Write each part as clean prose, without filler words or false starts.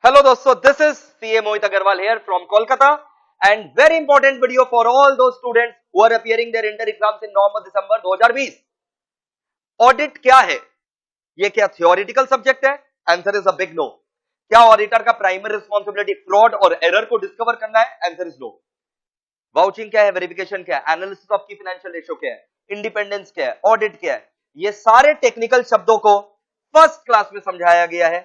Hello दोस्तों, this is CA Mohit Agarwal here from Kolkata and very important video for all those students who are appearing their inter exams in November December 2020. Audit क्या है? ये क्या theoretical subject है? Answer is a big no. क्या auditor का primary responsibility fraud और error को discover करना है? Answer is no. वाउचिंग क्या है? वेरिफिकेशन क्या है? Analysis of key financial ratio क्या है? इंडिपेंडेंस क्या है? ऑडिट क्या है? ये सारे टेक्निकल शब्दों को फर्स्ट क्लास में समझाया गया है.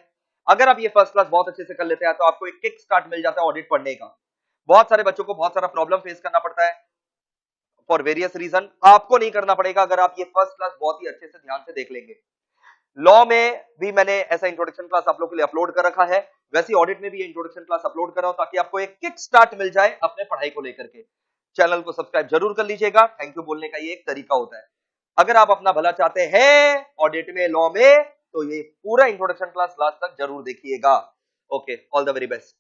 अगर आप ये फर्स्ट क्लास बहुत अच्छे से कर लेते हैं तो आपको एक किक स्टार्ट मिल जाता है ऑडिट पढ़ने का. बहुत सारे बच्चों को बहुत सारा प्रॉब्लम फेस करना पड़ता है फॉर वेरियस रीजन. आपको नहीं करना पड़ेगा अगर आप ये फर्स्ट क्लास बहुत ही अच्छे से ध्यान से देख लेंगे. लॉ में भी मैंने ऐसा इंट्रोडक्शन क्लास आप लोगों के लिए अपलोड कर रखा है, वैसे ऑडिट में भी ये इंट्रोडक्शन क्लास अपलोड कर रहा हूं ताकि आपको एक किक स्टार्ट मिल जाए अपने पढ़ाई को लेकर के. चैनल को सब्सक्राइब जरूर कर लीजिएगा. थैंक यू बोलने का ये एक तरीका होता है. अगर आप अपना भला चाहते हैं ऑडिट में, लॉ में, तो ये पूरा इंट्रोडक्शन क्लास लास्ट तक जरूर देखिएगा. Okay, all the very best.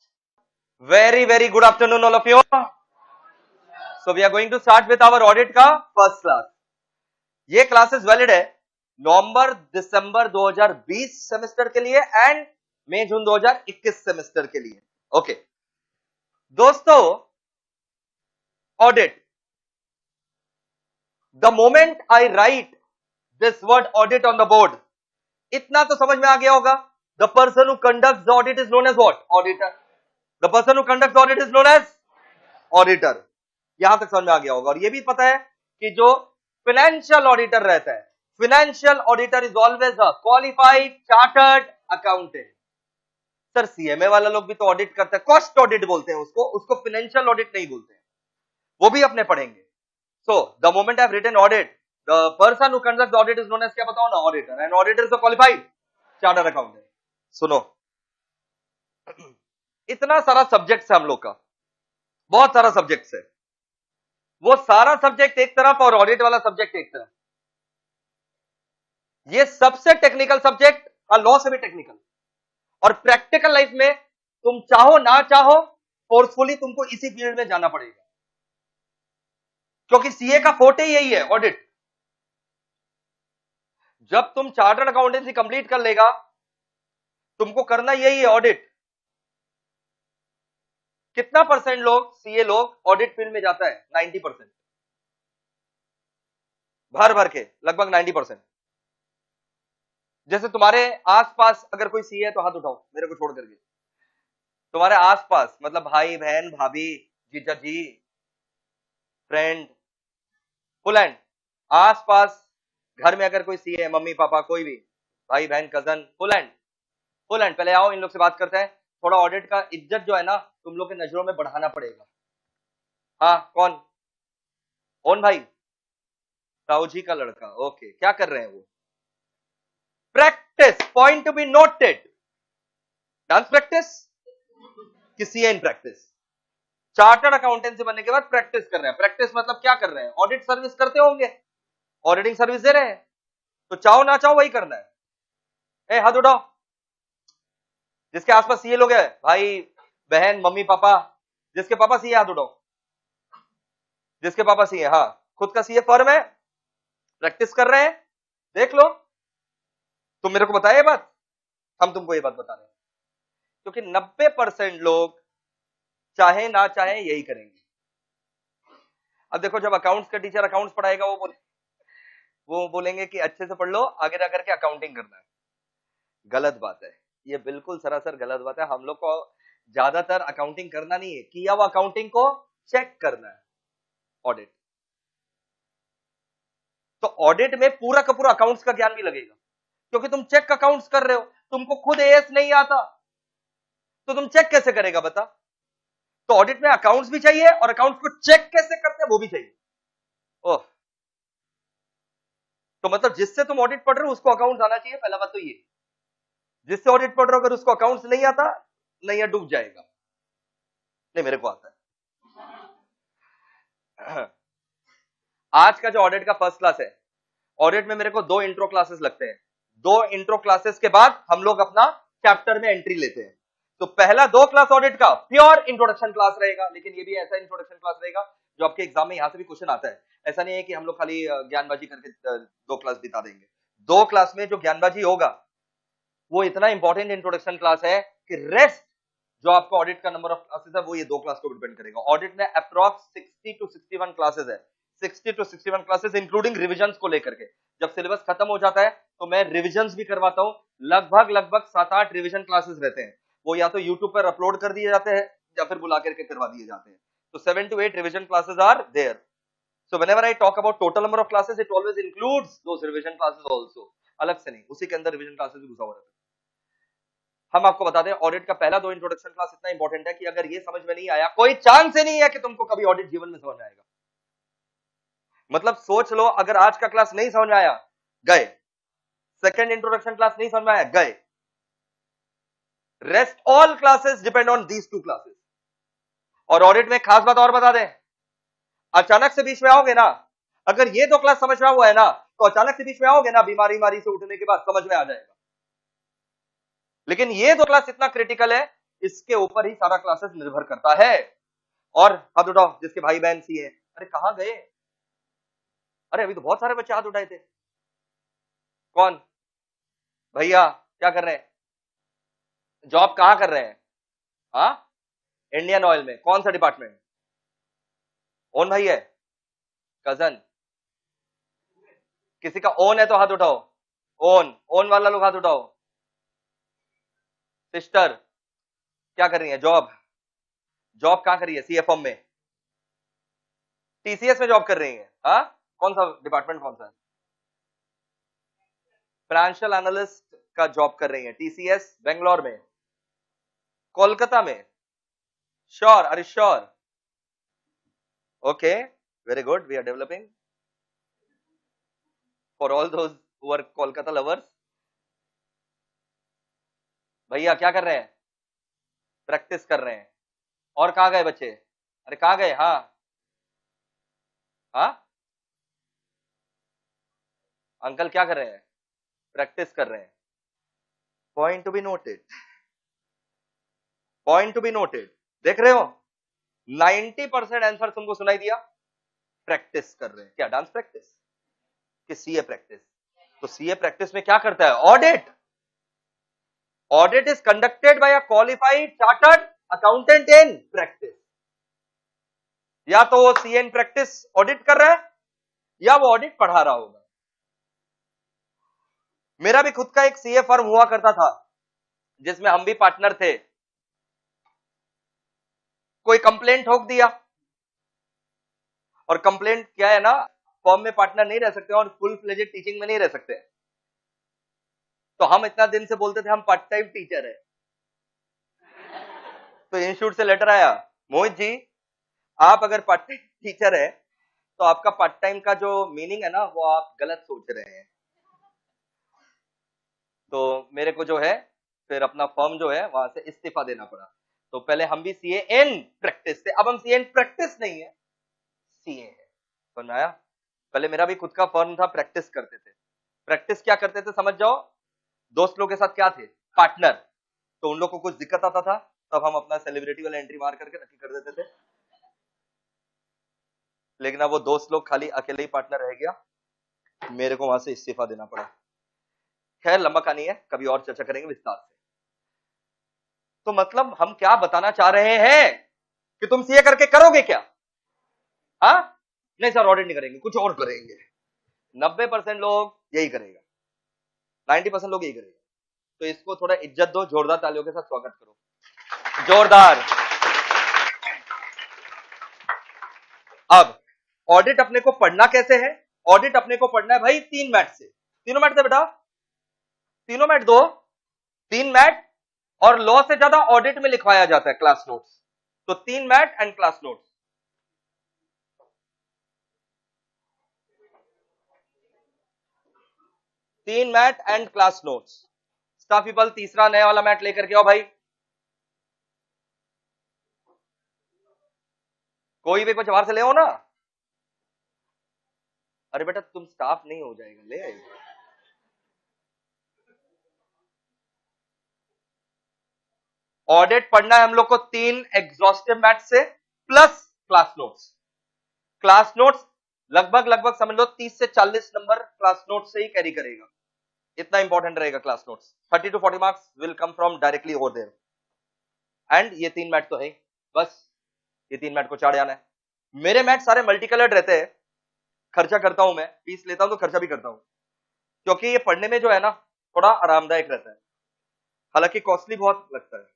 Very good afternoon all of you. So we are going to start with our audit का फर्स्ट क्लास. ये क्लासेस वैलिड है नवंबर दिसंबर 2020 सेमेस्टर के लिए एंड मई जून 2021 सेमेस्टर के लिए. ओके दोस्तों, audit. The moment I write this word audit on the board, इतना तो समझ में आ गया होगा. The person who conducts the audit is known as what? Auditor. The person who conducts the audit is known as auditor. यहां तक समझ में आ गया होगा. और ये भी पता है कि जो फाइनेंशियल ऑडिटर रहता है, financial auditor is always a qualified chartered accountant. Sir CMA वाला लोग भी तो ऑडिट करते हैं, कॉस्ट ऑडिट बोलते हैं उसको फाइनेंशियल ऑडिट नहीं बोलते हैं. वो भी अपने पढ़ेंगे. So the moment I have written audit, the person who conducts the audit is known as क्या बताओ ना? auditor. and auditor is a qualified chartered accountant. सुनो, इतना सारा सब्जेक्ट है हम लोग का, बहुत सारा सब्जेक्ट है. वो सारा सब्जेक्ट एक तरफ और ऑडिट वाला सब्जेक्ट एक तरफ. ये सबसे टेक्निकल सब्जेक्ट और लॉ से भी टेक्निकल. और प्रैक्टिकल लाइफ में तुम चाहो ना चाहो फोर्सफुली तुमको इसी फील्ड में जाना पड़ेगा, क्योंकि सीए का फोटे यही है, ऑडिट. जब तुम चार्टर्ड अकाउंटेंसी कंप्लीट कर लेगा, तुमको करना यही है, ऑडिट. कितना परसेंट लोग सीए लोग ऑडिट फील्ड में जाता है? 90%. भर भर के लगभग 90%. जैसे तुम्हारे आसपास अगर कोई सीए है तो हाथ उठाओ मेरे को छोड़ करके. तुम्हारे आसपास मतलब भाई बहन भाभी जीजा जी फ्रेंड फुल हैंड, आसपास घर में अगर कोई सीए है, मम्मी पापा कोई भी भाई बहन कजन, फुल हैंड. पहले आओ इन लोग से बात करते हैं. थोड़ा ऑडिट का इज्जत जो है ना तुम लोग के नजरों में बढ़ाना पड़ेगा. हाँ कौन? ओन भाई, ताऊ जी का लड़का. ओके, क्या कर रहे हैं वो? Practice. Point to be noted. Dance practice कि CA in practice? Chartered accountancy बनने के बाद प्रैक्टिस कर रहे हैं. प्रैक्टिस मतलब क्या कर रहे हैं? ऑडिट सर्विस करते होंगे, ऑडिटिंग सर्विस दे रहे हैं, तो चाहो ना चाहो वही करना है. ए हाथ उठाओ जिसके आसपास सीए लोग हैं, भाई बहन मम्मी पापा. जिसके पापा सीए हाथ उठाओ. जिसके पापा सीए, हाँ खुद का सीए फर्म है, प्रैक्टिस कर रहे हैं. देख लो, तुम मेरे को बताया ये बात, हम तुमको ये बात बता रहे हैं, क्योंकि 90% लोग चाहे ना चाहे यही करेंगे. अब देखो, जब अकाउंट्स का टीचर अकाउंट्स पढ़ाएगा वो बोलेंगे कि अच्छे से पढ़ लो, आगे जा करके अकाउंटिंग करना है. गलत बात है, ये बिल्कुल सरासर गलत बात है. हम लोग को ज्यादातर अकाउंटिंग करना नहीं है, किया वो अकाउंटिंग को चेक करना है. ऑडिट तो ऑडिट में पूरा का पूरा अकाउंट्स का ज्ञान भी लगेगा, क्योंकि तुम चेक अकाउंट्स कर रहे हो. तुमको खुद एएस नहीं आता तो तुम चेक कैसे करेगा बता? तो ऑडिट में अकाउंट्स भी चाहिए और अकाउंट्स को चेक कैसे करते हैं वो भी चाहिए. ओह, तो मतलब जिससे तुम ऑडिट पढ़ रहे हो उसको अकाउंट्स आना चाहिए. पहला बात तो ये, जिससे ऑडिट पढ़ रहे हो अगर उसको अकाउंट्स नहीं आता, नहीं डूब जाएगा. नहीं, मेरे को आता है. आज का जो ऑडिट का फर्स्ट क्लास है, ऑडिट में मेरे को 2 इंट्रो क्लासेस लगते हैं. 2 इंट्रो क्लासेस के बाद हम लोग अपना चैप्टर में एंट्री लेते हैं. तो पहला 2 क्लास ऑडिट का प्योर इंट्रोडक्शन क्लास रहेगा, लेकिन ये भी ऐसा इंट्रोडक्शन क्लास रहेगा जो आपके एग्जाम में यहां से भी क्वेश्चन आता है. ऐसा नहीं है कि हम लोग खाली ज्ञानबाजी करके 2 क्लास बिता देंगे. 2 क्लास में जो ज्ञानबाजी होगा वो इतना इंपॉर्टेंट इंट्रोडक्शन क्लास है कि रेस्ट जो आपका ऑडिट का नंबर ऑफ क्लासेस है वो ये 2 क्लास को डिपेंड करेगा। ऑडिट में अप्रॉक्स 60 to 61 क्लासेस है, 60 to 61 क्लासेस इंक्लूडिंग रिविजन्स को लेकर के। जब सिलेबस खत्म हो जाता है तो मैं रिविजन्स भी करवाता हूं, लगभग 7-8 रिविजन क्लासेस रहते हैं, वो या तो यूट्यूब पर अपलोड कर दिए जाते हैं या फिर बुला करके करवा दिए जाते हैं। तो 7 to 8 revision classes are there. So whenever I talk about total number of classes, it always includes those revision classes also, अलग से नहीं, उसी के अंदर रिविजन क्लासेस भी घुसा हुआ रहता है। हम आपको बता दें ऑडिट का पहला 2 इंट्रोडक्शन क्लास इतना इंपॉर्टेंट है कि अगर ये समझ में नहीं आया, कोई चांस ही नहीं है कि तुमको कभी ऑडिट जीवन में समझ में आएगा। मतलब सोच लो, अगर आज का क्लास नहीं समझ में आया, गए। सेकंड इंट्रोडक्शन क्लास नहीं समझ में आया, गए। Rest all classes depend on these 2 classes. और ऑडिट में खास बात और बता दें, अचानक से बीच में आओगे ना, अगर ये 2 क्लास समझ में हुआ है ना, तो अचानक से बीच में आओगे ना, बीमारी से उठने के बाद समझ में आ जाएगा। लेकिन ये 2 क्लास इतना क्रिटिकल है, इसके ऊपर ही सारा क्लासेस निर्भर करता है। और हाथ उठाओ जिसके भाई बहन सी है। अरे कहां गए? अरे अभी तो बहुत सारे बच्चे हाथ उठाए थे। कौन? भैया क्या कर रहे हैं? जॉब कहां कर रहे हैं? हाँ, इंडियन ऑयल में। कौन सा डिपार्टमेंट? ओन भाई है? कजन? किसी का ओन है तो हाथ उठाओ। ओन वाला लोग हाथ उठाओ। सिस्टर क्या कर रही है? जॉब कहां कर रही है? सीए फॉर्म में, टीसीएस में जॉब कर रही है। हाँ, कौन सा डिपार्टमेंट? कौन सा? फाइनेंशियल एनालिस्ट का जॉब कर रही है, टीसीएस बेंगलोर में, कोलकाता में। Sure? Are you sure? Okay, very good, we are developing for all those who are Kolkata lovers. भैया क्या कर रहे हैं? प्रैक्टिस कर रहे हैं। और कहां गए बच्चे? अरे कहां गए? हाँ हाँ, अंकल क्या कर रहे हैं? प्रैक्टिस कर रहे हैं। Point to be noted, point to be noted. देख रहे हो, 90% आंसर तुमको सुनाई दिया। प्रैक्टिस कर रहे हैं। क्या डांस प्रैक्टिस? कि सीए प्रैक्टिस? तो सीए प्रैक्टिस में क्या करता है? Audit. Audit is conducted by a qualified chartered accountant in practice. या तो वो सीए इन प्रैक्टिस ऑडिट कर रहा है या वो ऑडिट पढ़ा रहा होगा। मेरा भी खुद का एक सीए फर्म हुआ करता था जिसमें हम भी पार्टनर थे। कोई कंप्लेंट ठोक दिया, और कंप्लेंट क्या है ना, फर्म में पार्टनर नहीं रह सकते और फुल फ्लेजेड टीचिंग में नहीं रह सकते। तो हम इतना दिन से बोलते थे हम पार्ट टाइम टीचर है। तो इंस्टीट्यूट से लेटर आया, मोहित जी आप अगर पार्ट टाइम टीचर है तो आपका पार्ट टाइम का जो मीनिंग है ना वो आप गलत सोच रहे हैं। तो मेरे को जो है फिर अपना फर्म जो है वहां से इस्तीफा देना पड़ा। तो पहले हम भी सीए इन प्रैक्टिस थे, अब हम सीए इन प्रैक्टिस नहीं है, सीए है। समझ में आया? पहले मेरा भी खुद का फर्म था, प्रैक्टिस करते थे। प्रैक्टिस क्या करते थे समझ जाओ, दोस्त लोग के साथ क्या थे? पार्टनर। तो उन लोग को कुछ दिक्कत आता था तब हम अपना सेलिब्रिटी वाला एंट्री मार करके नक्की कर देते थे। लेकिन अब वो दोस्त लोग खाली अकेले ही पार्टनर रह गया, मेरे को वहां से इस्तीफा देना पड़ा। खैर लंबा कहानी है, कभी और चर्चा करेंगे विस्तार से। तो मतलब हम क्या बताना चाह रहे हैं कि तुम सीए करके करोगे क्या? हाँ, नहीं सर ऑडिट नहीं करेंगे, कुछ और करेंगे। 90% लोग यही करेगा, 90% लोग यही करेगा। तो इसको थोड़ा इज्जत दो, जोरदार तालियों के साथ स्वागत करो, जोरदार। अब ऑडिट अपने को पढ़ना कैसे है? ऑडिट अपने को पढ़ना है भाई 3 मैट से। तीनों मैट से बेटा, तीनों मैट दो, 3 मैट और लॉ से ज्यादा ऑडिट में लिखवाया जाता है क्लास नोट्स। तो 3 मैट एंड क्लास नोट्स। तीन mat and class notes. Staff people तीसरा नया वाला मैट लेकर के आओ भाई। कोई भी कुछ बाहर से ले आओ ना। अरे बेटा तुम स्टाफ नहीं हो जाएगा, ले आएगा। ऑडिट पढ़ना है हम लोग को 3 एग्जॉस्टिव मैट से plus class notes. Class notes लगभग समझ लो 30 से 40 नंबर क्लास नोट्स से ही कैरी करेगा, इतना इंपॉर्टेंट रहेगा class notes. 30 to 40 marks will come from directly over there. And ये 3 मैट तो है ही, बस ये 3 मैट को चाट जाना है। मेरे मैट सारे मल्टी कलर्ड रहते हैं, खर्चा करता हूं मैं, फीस लेता हूं तो खर्चा भी करता हूं, क्योंकि ये पढ़ने में जो है ना थोड़ा आरामदायक रहता है, हालांकि कॉस्टली बहुत लगता है।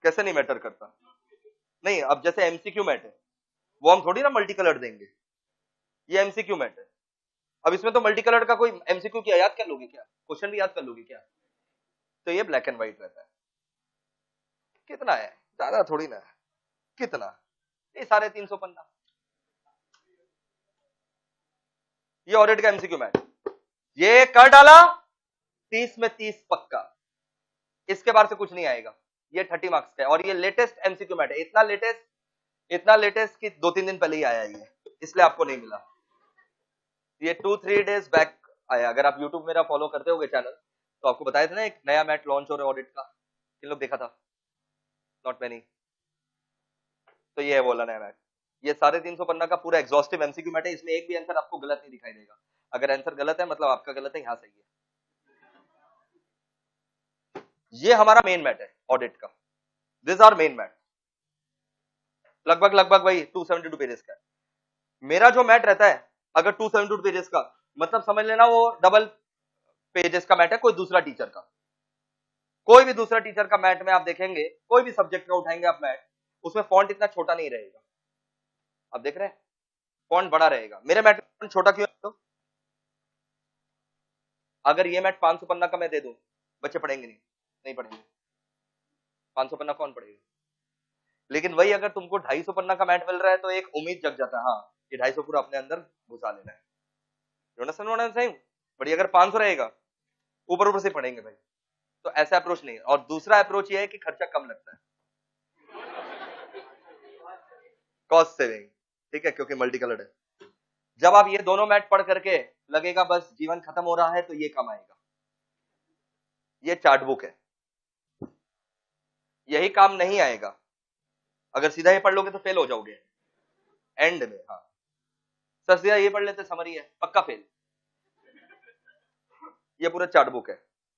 कैसे नहीं मैटर करता? नहीं, अब जैसे एमसीक्यू मैट है, वो हम थोड़ी ना मल्टी कलर्ड देंगे, ये एमसीक्यू मैट है। अब इसमें तो मल्टी कलर्ड का कोई एमसीक्यू क्या याद कर लोगे क्या? क्वेश्चन भी याद कर लोगे क्या? तो ये ब्लैक एंड व्हाइट रहता है। कितना है? ज्यादा थोड़ी ना है। कितना? ये 350 पन्ना। ये ऑडिट का एमसीक्यू मैट, ये कर डाला 30 में 30 पक्का, इसके बाहर से कुछ नहीं आएगा। ये 30 मार्क्स का है और ये लेटेस्ट एमसीक्यू मैट है, इतना लेटेस्ट कि 2-3 दिन पहले ही आया ये, इसलिए आपको नहीं मिला। ये 2-3 डेज बैक आया। अगर आप यूट्यूब मेरा फॉलो करते होगे चैनल, तो आपको बताया था ना एक नया मैट लॉन्च हो रहा है ऑडिट का, किन लोग देखा था? Not many. तो ये है बोला नया मैट। ये 350 पन्ना का पूरा एग्जॉस्टिव एमसीक्यू मैट है, इसमें एक भी आंसर आपको गलत नहीं दिखाई देगा। अगर आंसर गलत है मतलब आपका गलत है, यहां सही है। ये हमारा मेन मैट है ऑडिट का, दिस आर मेन मैट, लगभग वही 272 पेजेस का है। मेरा जो मैट रहता है अगर 272 पेजेस का, मतलब समझ लेना वो डबल पेजेस का मैट है। कोई दूसरा टीचर का, कोई भी दूसरा टीचर का मैट में आप देखेंगे, कोई भी सब्जेक्ट का उठाएंगे आप मैट, उसमें फॉन्ट इतना छोटा नहीं रहेगा। आप देख रहे हैं फॉन्ट बड़ा रहेगा। मेरे मैट में छोटा क्यों है? तो अगर ये मैट 500 पन्ना का मैं दे दूं, बच्चे पढ़ेंगे नहीं पढ़ेंगे। 500 पन्ना कौन पढ़ेगा? लेकिन वही अगर तुमको 250 पन्ना का मैट मिल रहा है तो एक उम्मीद जग जाता है, हाँ ये 250 पूरा अपने अंदर घुसा लेना है। बड़ी अगर 500 रहेगा, ऊपर से पढ़ेंगे भाई। तो ऐसा अप्रोच नहीं है। और दूसरा अप्रोच ये है कि खर्चा कम लगता है, कॉस्ट सेविंग, ठीक है, क्योंकि मल्टी कलर्ड है। जब आप ये दोनों मैट पढ़ करके लगेगा बस जीवन खत्म हो रहा है, तो ये कम आएगा। ये चार्ट बुक है, यही काम नहीं आएगा। अगर सीधा ये पढ़ लोगे तो फेल हो जाओगे एंड में। हाँ सर सीधा ये पढ़ लेते समरी है, पक्का फेल। ये पूरा चार्ट बुक है,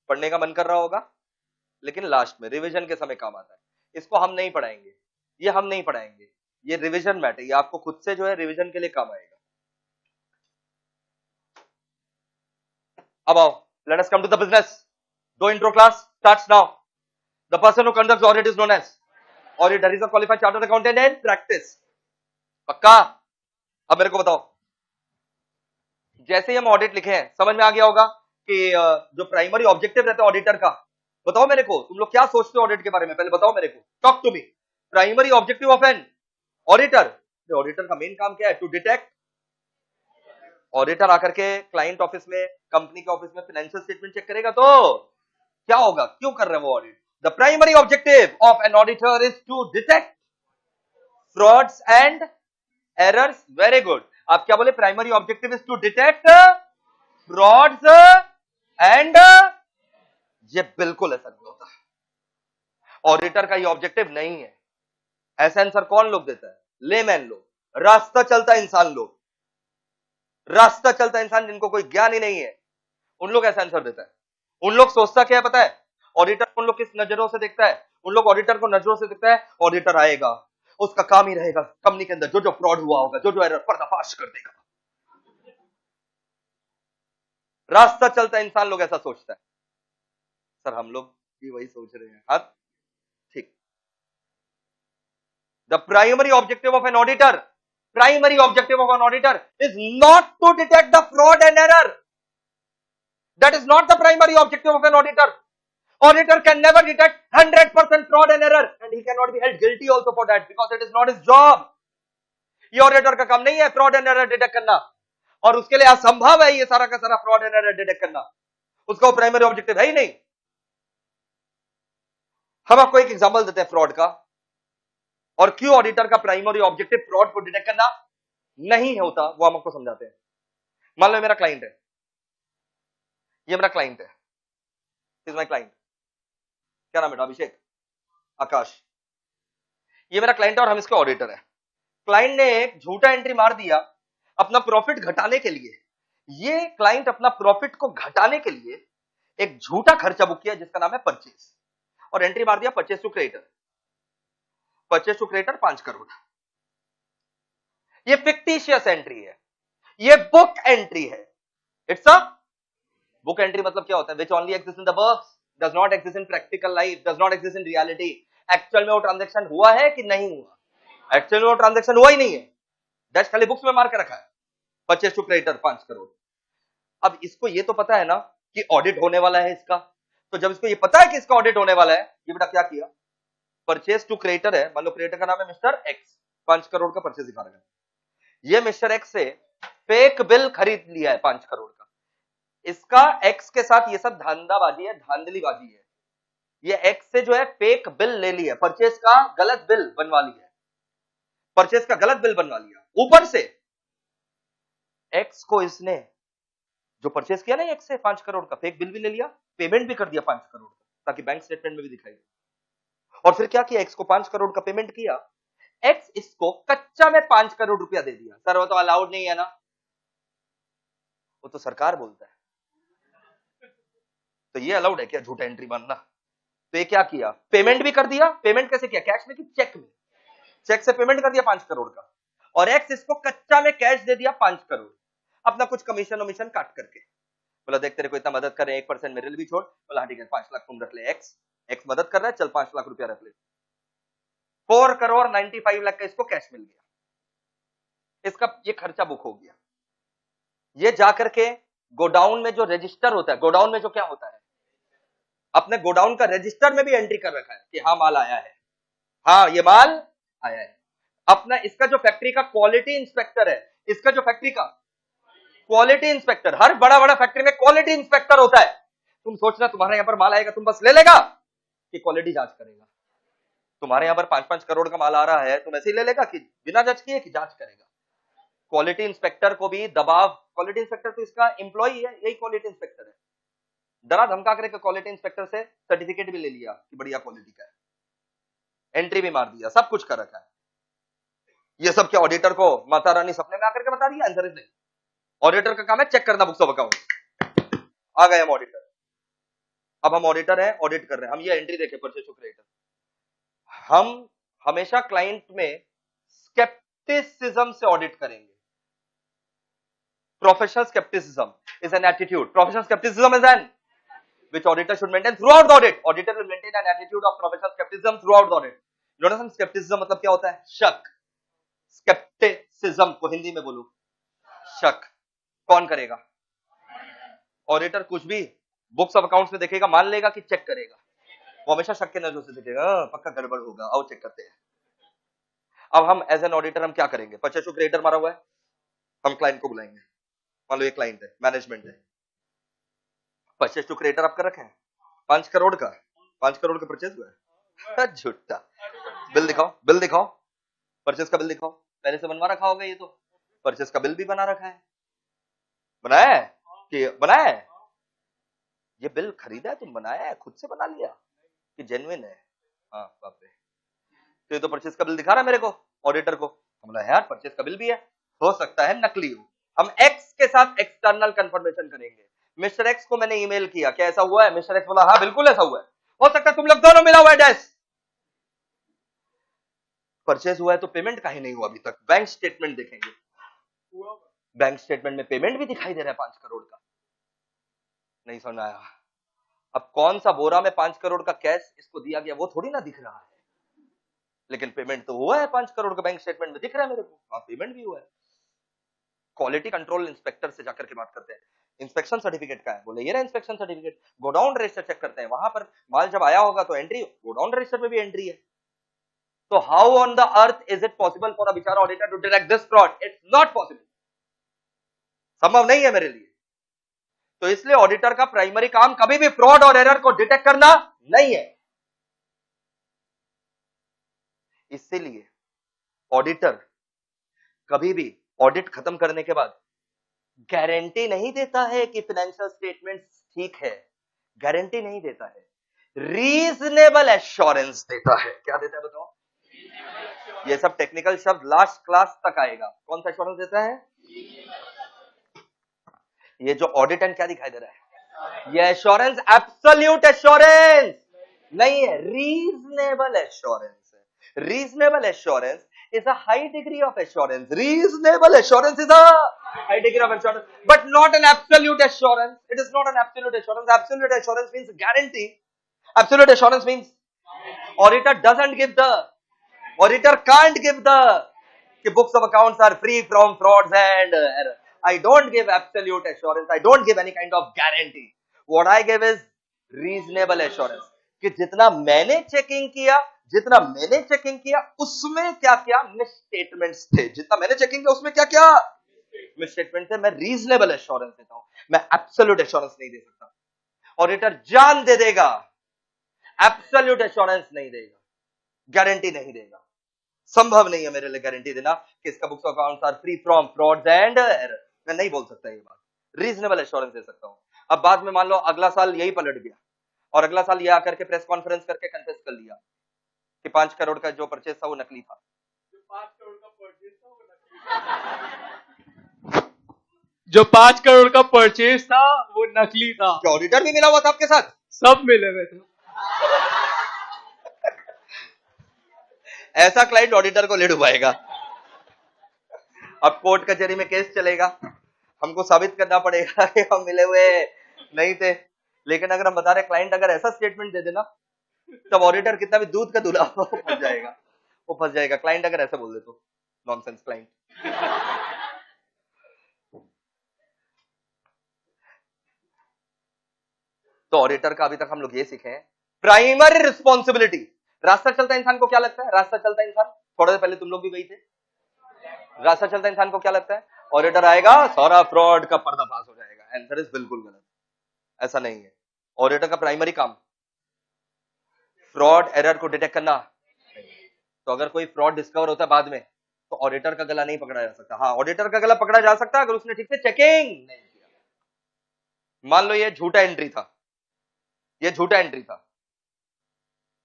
पढ़ने का मन कर रहा होगा लेकिन लास्ट में रिवीजन के समय काम आता है। इसको हम नहीं पढ़ाएंगे, ये हम नहीं पढ़ाएंगे, ये रिवीजन मैट है, ये आपको खुद से जो है रिवीजन के लिए काम आएगा। अब आओ, let us come to the business. Do intro class starts now. The person who conducts audit is known as auditor. Is a qualified chartered accountant and practice. पक्का? अब मेरे को बताओ, जैसे ही हम ऑडिट लिखे हैं समझ में आ गया होगा कि जो प्राइमरी ऑब्जेक्टिव रहता है ऑडिटर का, बताओ मेरे को तुम लोग क्या सोचते हो ऑडिट के बारे में, पहले बताओ मेरे को, talk to me. Primary objective of an auditor, auditor का मेन काम क्या है? To detect. ऑडिटर आकर के क्लाइंट ऑफिस में, कंपनी के ऑफिस में फाइनेंशियल स्टेटमेंट चेक करेगा तो क्या होगा? क्यों कर रहे हैं वो audit? The primary objective of an auditor is to detect frauds and errors. Very good. आप क्या बोले? Primary objective is to detect frauds and, ये बिल्कुल ऐसा नहीं होता। ऑडिटर का ये ऑब्जेक्टिव नहीं है। ऐसा आंसर कौन लोग देता है? लेमैन लोग, रास्ता चलता इंसान लोग, रास्ता चलता इंसान जिनको कोई ज्ञान ही नहीं है, उन लोग ऐसा आंसर देता है। उन लोग सोचता क्या है पता है? ऑडिटर उन लोग किस नजरों से देखता है? उन लोग ऑडिटर को नजरों से देखता है, ऑडिटर आएगा, उसका काम ही रहेगा कंपनी के अंदर जो जो फ्रॉड हुआ होगा, जो जो एरर, पर्दाफाश कर देगा। रास्ता चलता इंसान लोग ऐसा सोचता है। सर हम लोग भी वही सोच रहे हैं। हाँ ठीक। The primary objective of an auditor, primary objective of an auditor is not to detect the fraud and error. That is not the primary objective of an auditor. Auditor can never detect 100% fraud and error, and he cannot be held guilty also for that because it is not his job. ये auditor का काम नहीं है fraud and error detect करना, और उसके लिए असंभव है ये सारा का सारा फ्रॉड एंड एरर डिटेक्ट करना। उसका वो प्राइमरी ऑब्जेक्टिव है ही नहीं। हम आपको एक एग्जांपल देते हैं फ्रॉड का, और क्यों ऑडिटर का प्राइमरी ऑब्जेक्टिव फ्रॉड को डिटेक्ट करना नहीं होता, वो हम आपको समझाते हैं। मान लो मेरा क्लाइंट है, ये मेरा क्लाइंट है, इज माय क्लाइंट। क्या नाम बेटा? अभिषेक, आकाश। ये मेरा क्लाइंट है और हम इसके ऑडिटर है। क्लाइंट ने एक झूठा एंट्री मार दिया अपना प्रॉफिट घटाने के लिए। ये क्लाइंट अपना प्रॉफिट को घटाने के लिए एक झूठा खर्चा बुक किया जिसका नाम है परचेज, और एंट्री मार दिया purchase to creditor. Purchase to creditor 5 crore. ये फिक्टिशियस एंट्री है, ये बुक एंट्री है। It's a book entry. मतलब क्या होता है? Which only exist in the books, does not exist in practical life, does not exist in reality. Actual में वो ट्रांजेक्शन हुआ है कि नहीं हुआ? एक्चुअल में वो ट्रांजेक्शन हुआ ही नहीं है, डच खाली बुक्स में मार के रखा है। Purchase to creditor 5 crore. अब इसको ये तो पता है ना कि ऑडिट होने वाला है इसका, तो जब इसको ये पता है कि इसका ऑडिट होने वाला है, ये बेटा क्या किया, परचेस टू क्रेडिटर है, मान लो क्रेडिटर का नाम है मिस्टर एक्स, 5 करोड़ का परचेस दिखा रहा है, ये मिस्टर एक्स से फेक बिल खरीद लिया है 5 करोड़ का। इसका एक्स के साथ ये सब धांधाबाजी है, धांधलीबाजी है। ये एक्स से जो है फेक बिल ले लिया, परचेस का गलत बिल बनवा लिया, परचेस का गलत बिल बनवा लिया। ऊपर से एक्स को इसने जो परचेस किया ना एक्स से 5 करोड़ का, फेक बिल भी ले लिया, पेमेंट भी कर दिया 5 करोड़ का, ताकि बैंक स्टेटमेंट में भी दिखाई दे। और फिर क्या किया, एक्स को 5 करोड़ का पेमेंट किया, एक्स इसको कच्चा में 5 करोड़ रुपया दे दिया। सर वो तो अलाउड नहीं है ना, वो तो सरकार बोलता है, तो ये अलाउड है क्या झूठा एंट्री बनना? तो ये क्या किया, पेमेंट भी कर दिया। पेमेंट कैसे किया, कैश में कि चेक में? चेक से पेमेंट कर दिया 5 करोड़ का, और एक्स इसको कच्चा में कैश दे दिया 5 करोड़, अपना कुछ कमीशन वमीशन काट करके। बोला देख तेरे को इतना मदद कर रहे हैं, 1% मेरे लिए भी छोड़। बोला ठीक है 5 लाख तुम रख ले, एक्स मदद कर रहा है, चल 5 लाख रुपया रख ले। 4 करोड़ 95 लाख का इसको कैश मिल गया, इसका ये खर्चा बुक हो गया। ये जाकर के गोडाउन में जो रजिस्टर होता है, गोडाउन में जो क्या होता है, अपने गोडाउन का रजिस्टर में भी एंट्री कर रखा है कि हाँ माल आया है, हाँ ये माल आया है। अपना इसका जो फैक्ट्री का क्वालिटी इंस्पेक्टर है, इसका जो फैक्ट्री का क्वालिटी इंस्पेक्टर, हर बड़ा बड़ा फैक्ट्री में क्वालिटी इंस्पेक्टर होता है। तुम सोचना तुम्हारे यहां पर माल आएगा, तुम बस ले लेगा कि क्वालिटी जांच करेगा? तुम्हारे यहां पर 5-5 करोड़ का माल आ रहा है, तुम ऐसे ही ले लेगा कि बिना जांच किए कि जांच करेगा? क्वालिटी इंस्पेक्टर को भी दबाव, क्वालिटी इंस्पेक्टर तो इसका एम्प्लॉय है, यही क्वालिटी इंस्पेक्टर है। डरा धमका करके क्वालिटी इंस्पेक्टर से सर्टिफिकेट भी ले लिया कि बढ़िया क्वालिटी का है, एंट्री भी मार दिया, सब कुछ कर रखा है। ये सब क्या ऑडिटर को माता रानी सपने में आकर के बता दिया? आंसर इज नहीं। ऑडिटर का काम है चेक करना बुक्स ऑफ अकाउंट। आ गए हम ऑडिटर, अब हम ऑडिटर हैं, ऑडिट कर रहे हैं। हम ये एंट्री देखें परचेज टू क्रेडिटर, हम हमेशा क्लाइंट में स्केप्टिसिज्म से ऑडिट करेंगे। Professional scepticism is an attitude, professional scepticism is an which auditor should maintain throughout the audit. Auditor will maintain an attitude of professional skepticism throughout the audit. You understand skepticism मतलब क्या होता है? शक। skepticism को हिंदी में बोलो, शक। कौन करेगा? ऑडिटर कुछ भी बुक्स ऑफ अकाउंट्स में देखेगा, मान लेगा कि चेक करेगा, वो हमेशा शक के नजरों से देखेगा, पक्का गड़बड़ होगा, आओ चेक करते हैं। अब हम एज एन ऑडिटर हम क्या करेंगे? परचेज टू क्रेडिटर मारा हुआ है, हम क्लाइंट को बुलाएंगे, मान लो ये क्लाइंट है, मैनेजमेंट है, परचेज टू क्रेडिटर आप कर रखे हैं 5 करोड़ का, 5 करोड़ का परचेज हुआ है, झूठा। बिल दिखाओ, बिल दिखाओ, परचेज का बिल दिखाओ। पहले से बनवा रखा होगा, ये तो परचेज का बिल भी बना रखा है। बनाया है कि बनाया है? ये बिल खरीदा है, तुम बनाया है, खुद से बना लिया कि जेन्युइन है? हाँ बाप रे, तो ये तो परचेज का बिल दिखा रहा है मेरे को, ऑडिटर को। हम बोला यार परचेज का बिल भी है, हो सकता है नकली हो। हम एक्स के साथ एक्सटर्नल कंफर्मेशन करेंगे। मिस्टर एक्स को मैंने ईमेल किया, क्या ऐसा हुआ है? मिस्टर एक्स बोला हाँ बिल्कुल ऐसा हुआ है, हो सकता है तुम लोग दोनों मिला हुआ है डैश। परचेज हुआ है तो पेमेंट काहे नहीं हुआ अभी तक? बैंक स्टेटमेंट देखेंगे, बैंक स्टेटमेंट में पेमेंट भी दिखाई दे रहा है 5 करोड़ का। नहीं समझ आया? अब कौन सा बोरा में 5 करोड़ का कैश इसको दिया गया वो थोड़ी ना दिख रहा है, लेकिन पेमेंट तो हुआ है 5 करोड़ का, बैंक स्टेटमेंट में दिख रहा है मेरे को, हाँ पेमेंट भी हुआ है। क्वालिटी कंट्रोल इंस्पेक्टर से जाकर के बात करते हैं, इंस्पेक्शन सर्टिफिकेट का है? बोले ये रहा inspection certificate. Godown register check करते हैं, वहां पर माल जब आया होगा तो एंट्री, गोडाउन रजिस्टर में भी एंट्री है। तो how on the earth is it possible for a बिचारा auditor to detect this fraud? It's not possible, संभव नहीं है मेरे लिए। तो इसलिए ऑडिटर का प्राइमरी काम कभी भी फ्रॉड और एरर को डिटेक्ट करना नहीं है। इसीलिए ऑडिटर कभी भी ऑडिट खत्म करने के बाद गारंटी नहीं देता है कि फाइनेंशियल स्टेटमेंट्स ठीक है, गारंटी नहीं देता है, रीजनेबल एश्योरेंस देता है। क्या देता है बताओ? ये सब टेक्निकल शब्द लास्ट क्लास तक आएगा। कौन सा एश्योरेंस देता है? ये जो ऑडिट एंड क्या दिखाई दे रहा है, ये एश्योरेंस, एब्सोल्यूट एश्योरेंस। नहीं है, रीजनेबल एश्योरेंस है। Reasonable assurance is a high degree of assurance. Reasonable assurance is a high degree of assurance, but not an absolute assurance. It is not an absolute assurance. Absolute assurance means guarantee. Absolute assurance means auditor doesn't give the, auditor can't give the books of accounts are free from frauds and error. I don't give absolute assurance. I don't give any kind of guarantee. What I give is reasonable assurance. कि जितना मैंने checking किया उसमें क्या क्या misstatements थे, जितना मैंने चेकिंग किया उसमें क्या क्या मिसस्टेटमेंट थे, मैं रीजनेबल एश्योरेंस देता हूं, मैं एब्सोल्यूट एश्योरेंस नहीं दे सकता। ऑडिटर जान दे देगा, एब्सोल्यूट एश्योरेंस नहीं देगा, गारंटी नहीं देगा। संभव नहीं है मेरे लिए गारंटी देना कि इसका books of accounts are free from frauds and error. मैं नहीं बोल सकता ये बात, रीजनेबल एश्योरेंस दे सकता हूं। अब बाद में मान लो अगला साल यही पलट गया और अगला साल ये आकर के प्रेस कॉन्फ्रेंस करके कन्फेस कर लिया कि 5 करोड़ का जो परचेज था वो नकली था। जो 5 करोड़ का परचेज था वो नकली था। क्या ऑडिटर भी मिला हुआ था आपके साथ? सब मिले हुए थे। ऐसा क्लाइंट ऑडिटर को ले डुबाएगा। अब कोर्ट कचहरी में केस चलेगा, हमको साबित करना पड़ेगा कि हम मिले हुए नहीं थे। लेकिन अगर हम बता रहे क्लाइंट अगर ऐसा स्टेटमेंट दे देना, तब ऑडिटर कितना भी दूध का दूल्हा हो फंस जाएगा, वो फंस जाएगा। क्लाइंट अगर ऐसा बोल दे तो नॉनसेंस क्लाइंट। तो ऑडिटर का अभी तक हम लोग ये सीखे हैं, प्राइमरी रिस्पॉन्सिबिलिटी। रास्ता चलता इंसान को क्या लगता है? रास्ता चलता इंसान, थोड़ा देर पहले तुम लोग भी वही थे। रास्ता चलता इंसान को क्या लगता है? ऑडिटर आएगा, सारा फ्रॉड का पर्दाफाश हो जाएगा। आंसर इज बिल्कुल गलत, ऐसा नहीं है। ऑडिटर का प्राइमरी काम फ्रॉड एरर को डिटेक्ट करना। तो अगर कोई फ्रॉड डिस्कवर होता है बाद में, तो ऑडिटर का गला नहीं पकड़ा जा सकता। हाँ, ऑडिटर का गला पकड़ा जा सकता है अगर उसने ठीक से चेकिंग नहीं किया। मान लो ये झूठा एंट्री था, ये झूठा एंट्री था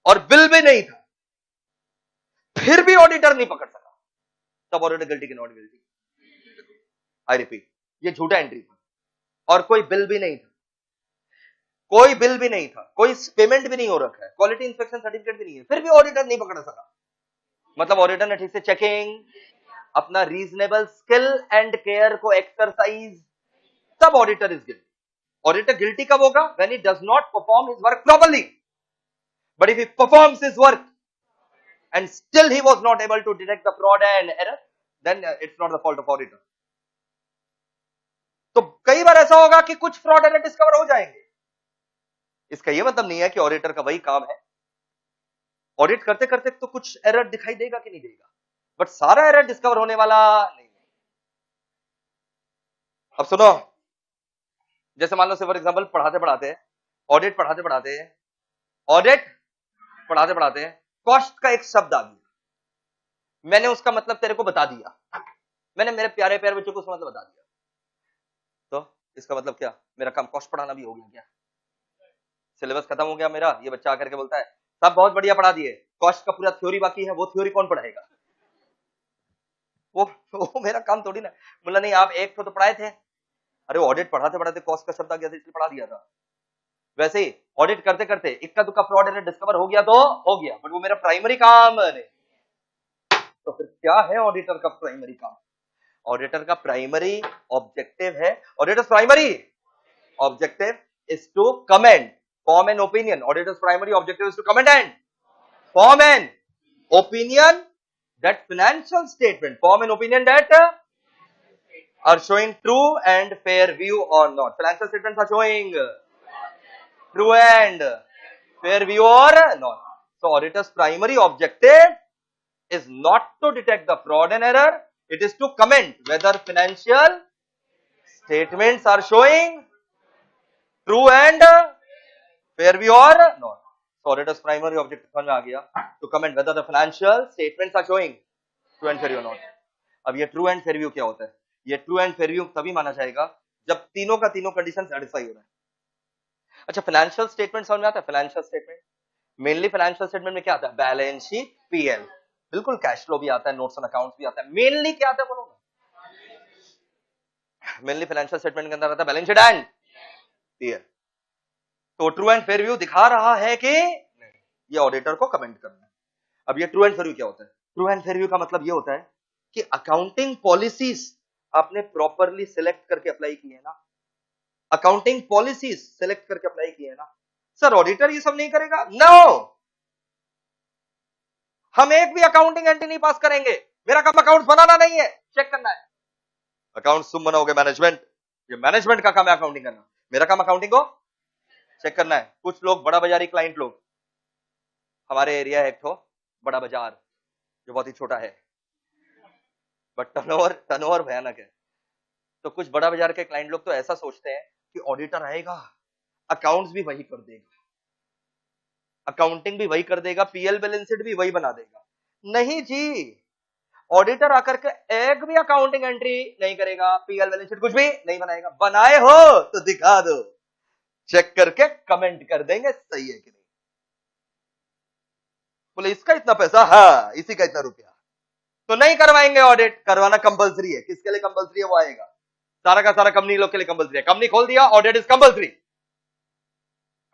और बिल भी नहीं था, फिर भी ऑडिटर नहीं पकड़ सका, तब ऑडिटर गिल्टी की नॉट गिल्टी। आई रिपीट, ये झूठा एंट्री था और कोई बिल भी नहीं था, कोई बिल भी नहीं था, कोई पेमेंट भी नहीं हो रखा है, क्वालिटी इंस्पेक्शन सर्टिफिकेट भी नहीं है, फिर भी ऑडिटर नहीं पकड़ सका। मतलब ऑडिटर ने ठीक से चेकिंग, अपना रीजनेबल स्किल एंड केयर को एक्सरसाइज, तब auditor is guilty. Auditor guilty कब होगा? When he does not perform his work properly. But if he performs his work and still he was not able to detect the fraud and error, then it's not the fault of auditor. तो कई बार ऐसा होगा कि कुछ fraud error discover हो जाएंगे, इसका यह मतलब नहीं है कि ऑडिटर का वही काम है। ऑडिट करते करते तो कुछ एरर दिखाई देगा कि नहीं देगा, बट सारा एरर डिस्कवर होने वाला नहीं है। अब सुनो, जैसे मान लो से फॉर एग्जांपल पढ़ाते पढ़ाते ऑडिट पढ़ाते पढ़ाते कॉस्ट का एक शब्द आ गया, मैंने उसका मतलब तेरे को बता दिया, मैंने मेरे प्यारे प्यारे बच्चों को उसका मतलब बता दिया, तो इसका मतलब क्या? मेरा काम कॉस्ट पढ़ाना भी हो गया क्या? सिलेबस खत्म हो गया मेरा? ये बच्चा आकर के बोलता है सब बहुत बढ़िया पढ़ा दिए, कॉस्ट का पूरा थ्योरी बाकी है, वो थ्योरी कौन पढ़ाएगा? वो मेरा काम थोड़ी ना। बोला नहीं, आप एक तो पढ़ाए थे। अरे ऑडिट पढ़ाते पढ़ाते कॉस्ट का शब्द आ गया था इसलिए पढ़ा दिया था। वैसे ही ऑडिट करते करते इक्का दुक्का फ्रॉड एरर डिस्कवर हो गया तो हो गया, बट वो मेरा प्राइमरी काम नहीं। तो फिर क्या है ऑडिटर का प्राइमरी काम? ऑडिटर का प्राइमरी ऑब्जेक्टिव है, auditor's primary objective is to comment, form an opinion. Auditor's primary objective is to comment and form an opinion that financial statement, form an opinion that are showing true and fair view or not. Financial statements are showing true and fair view or not. So auditor's primary objective is not to detect the fraud and error, it is to comment whether financial statements are showing true and fair view or not. So auditor's primary objective समझ में आ गया, to comment whether the financial statements are showing true and fair view or not. अब ये true and fair view क्या होता है? ये true and fair view तभी माना जाएगा जब तीनों का तीनों कंडीशन सेटिस्फाई हो रहा है। अच्छा, फाइनेंशियल स्टेटमेंट समझ में आता है? Financial statement mainly, financial statement में क्या आता है? बैलेंस शीट, पीएल, बिल्कुल कैश फ्लो भी आता है, नोट्स एंड अकाउंट्स भी आता है। मेनली क्या आता है बोलो? मेनली फाइनेंशियल स्टेटमेंट के अंदर आता है बैलेंस शीट एंड पीएल। तो ट्रू एंड फेयर व्यू दिखा रहा है कि नहीं? ये ऑडिटर को कमेंट करना है। अब ये ट्रू एंड फेयर व्यू क्या होता है? ट्रू एंड फेयर व्यू का मतलब ये होता है कि अकाउंटिंग पॉलिसीज आपने प्रॉपरली सिलेक्ट करके अप्लाई की है ना, अकाउंटिंग पॉलिसीज सिलेक्ट करके अप्लाई की है ना। सर ऑडिटर ये सब नहीं करेगा? नो, हम एक भी अकाउंटिंग एंट्री नहीं पास करेंगे। मेरा काम अकाउंट्स बनाना नहीं है, चेक करना है। अकाउंट्स तुम बनाओगे, मैनेजमेंट, ये मैनेजमेंट का काम है अकाउंटिंग करना। मेरा काम अकाउंटिंग को चेक करना है। कुछ लोग बड़ा बाजारी क्लाइंट लोग, हमारे एरिया है एक तो बड़ा बाजार जो बहुत ही छोटा है बट टर्नओवर भयानक है। तो कुछ बड़ा बाजार के क्लाइंट लोग तो ऐसा सोचते हैं कि ऑडिटर आएगा, अकाउंट्स भी वही कर देगा, अकाउंटिंग भी वही कर देगा, पीएल बैलेंस शीट भी वही बना देगा। नहीं जी, ऑडिटर आकर के एक भी अकाउंटिंग एंट्री नहीं करेगा, पीएल बैलेंस शीट कुछ भी नहीं बनाएगा। बनाए हो तो दिखा दो, चेक करके कमेंट कर देंगे सही है कि नहीं। बोले इसका इतना पैसा, हाँ इसी का इतना रुपया, तो नहीं करवाएंगे ऑडिट। करवाना कंपलसरी है। किसके लिए कंपलसरी है? वो आएगा। सारा का सारा कंपनी लोग के लिए कंपलसरी है। कंपनी खोल दिया, ऑडिट इज कंपलसरी।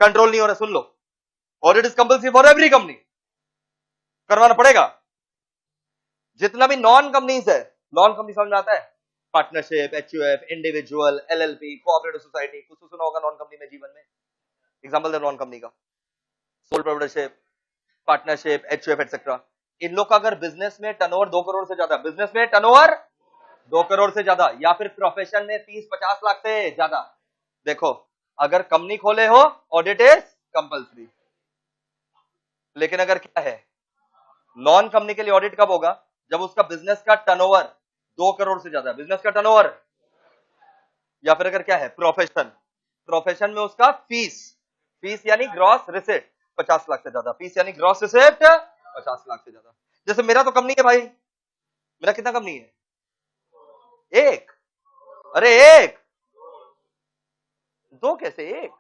कंट्रोल नहीं हो रहा, सुन लो, audit is compulsory for every company, करवाना पड़ेगा। जितना भी नॉन कंपनीज है, नॉन कंपनी समझ में आता है? Partnership, HUF, individual, LLP, cooperative society, कुछ तो सुना होगा नॉन कंपनी में जीवन में। एग्जांपल दे नॉन कंपनी का, sole proprietorship, partnership, HUF etcetera. इन लोग का अगर बिजनेस में टर्नओवर 2 करोड़ से ज्यादा, बिजनेस में टर्नओवर 2 करोड़ से ज्यादा, या फिर प्रोफेशन में फीस 50 लाख से ज्यादा, देखो अगर कंपनी खोले हो ऑडिट इज कंपलसरी। लेकिन अगर क्या है, नॉन कंपनी के लिए ऑडिट कब होगा? जब उसका बिजनेस का टर्नओवर 2 करोड़ से ज्यादा, बिजनेस का टर्नओवर, या फिर अगर क्या है प्रोफेशन, प्रोफेशन में उसका फीस यानी ग्रॉस रिसिप्ट 50 लाख से ज्यादा, फीस यानी ग्रॉस रिसिप्ट 50 लाख से ज्यादा। जैसे मेरा तो कंपनी है भाई, मेरा कितना कंपनी है? एक। अरे एक, दो कैसे? एक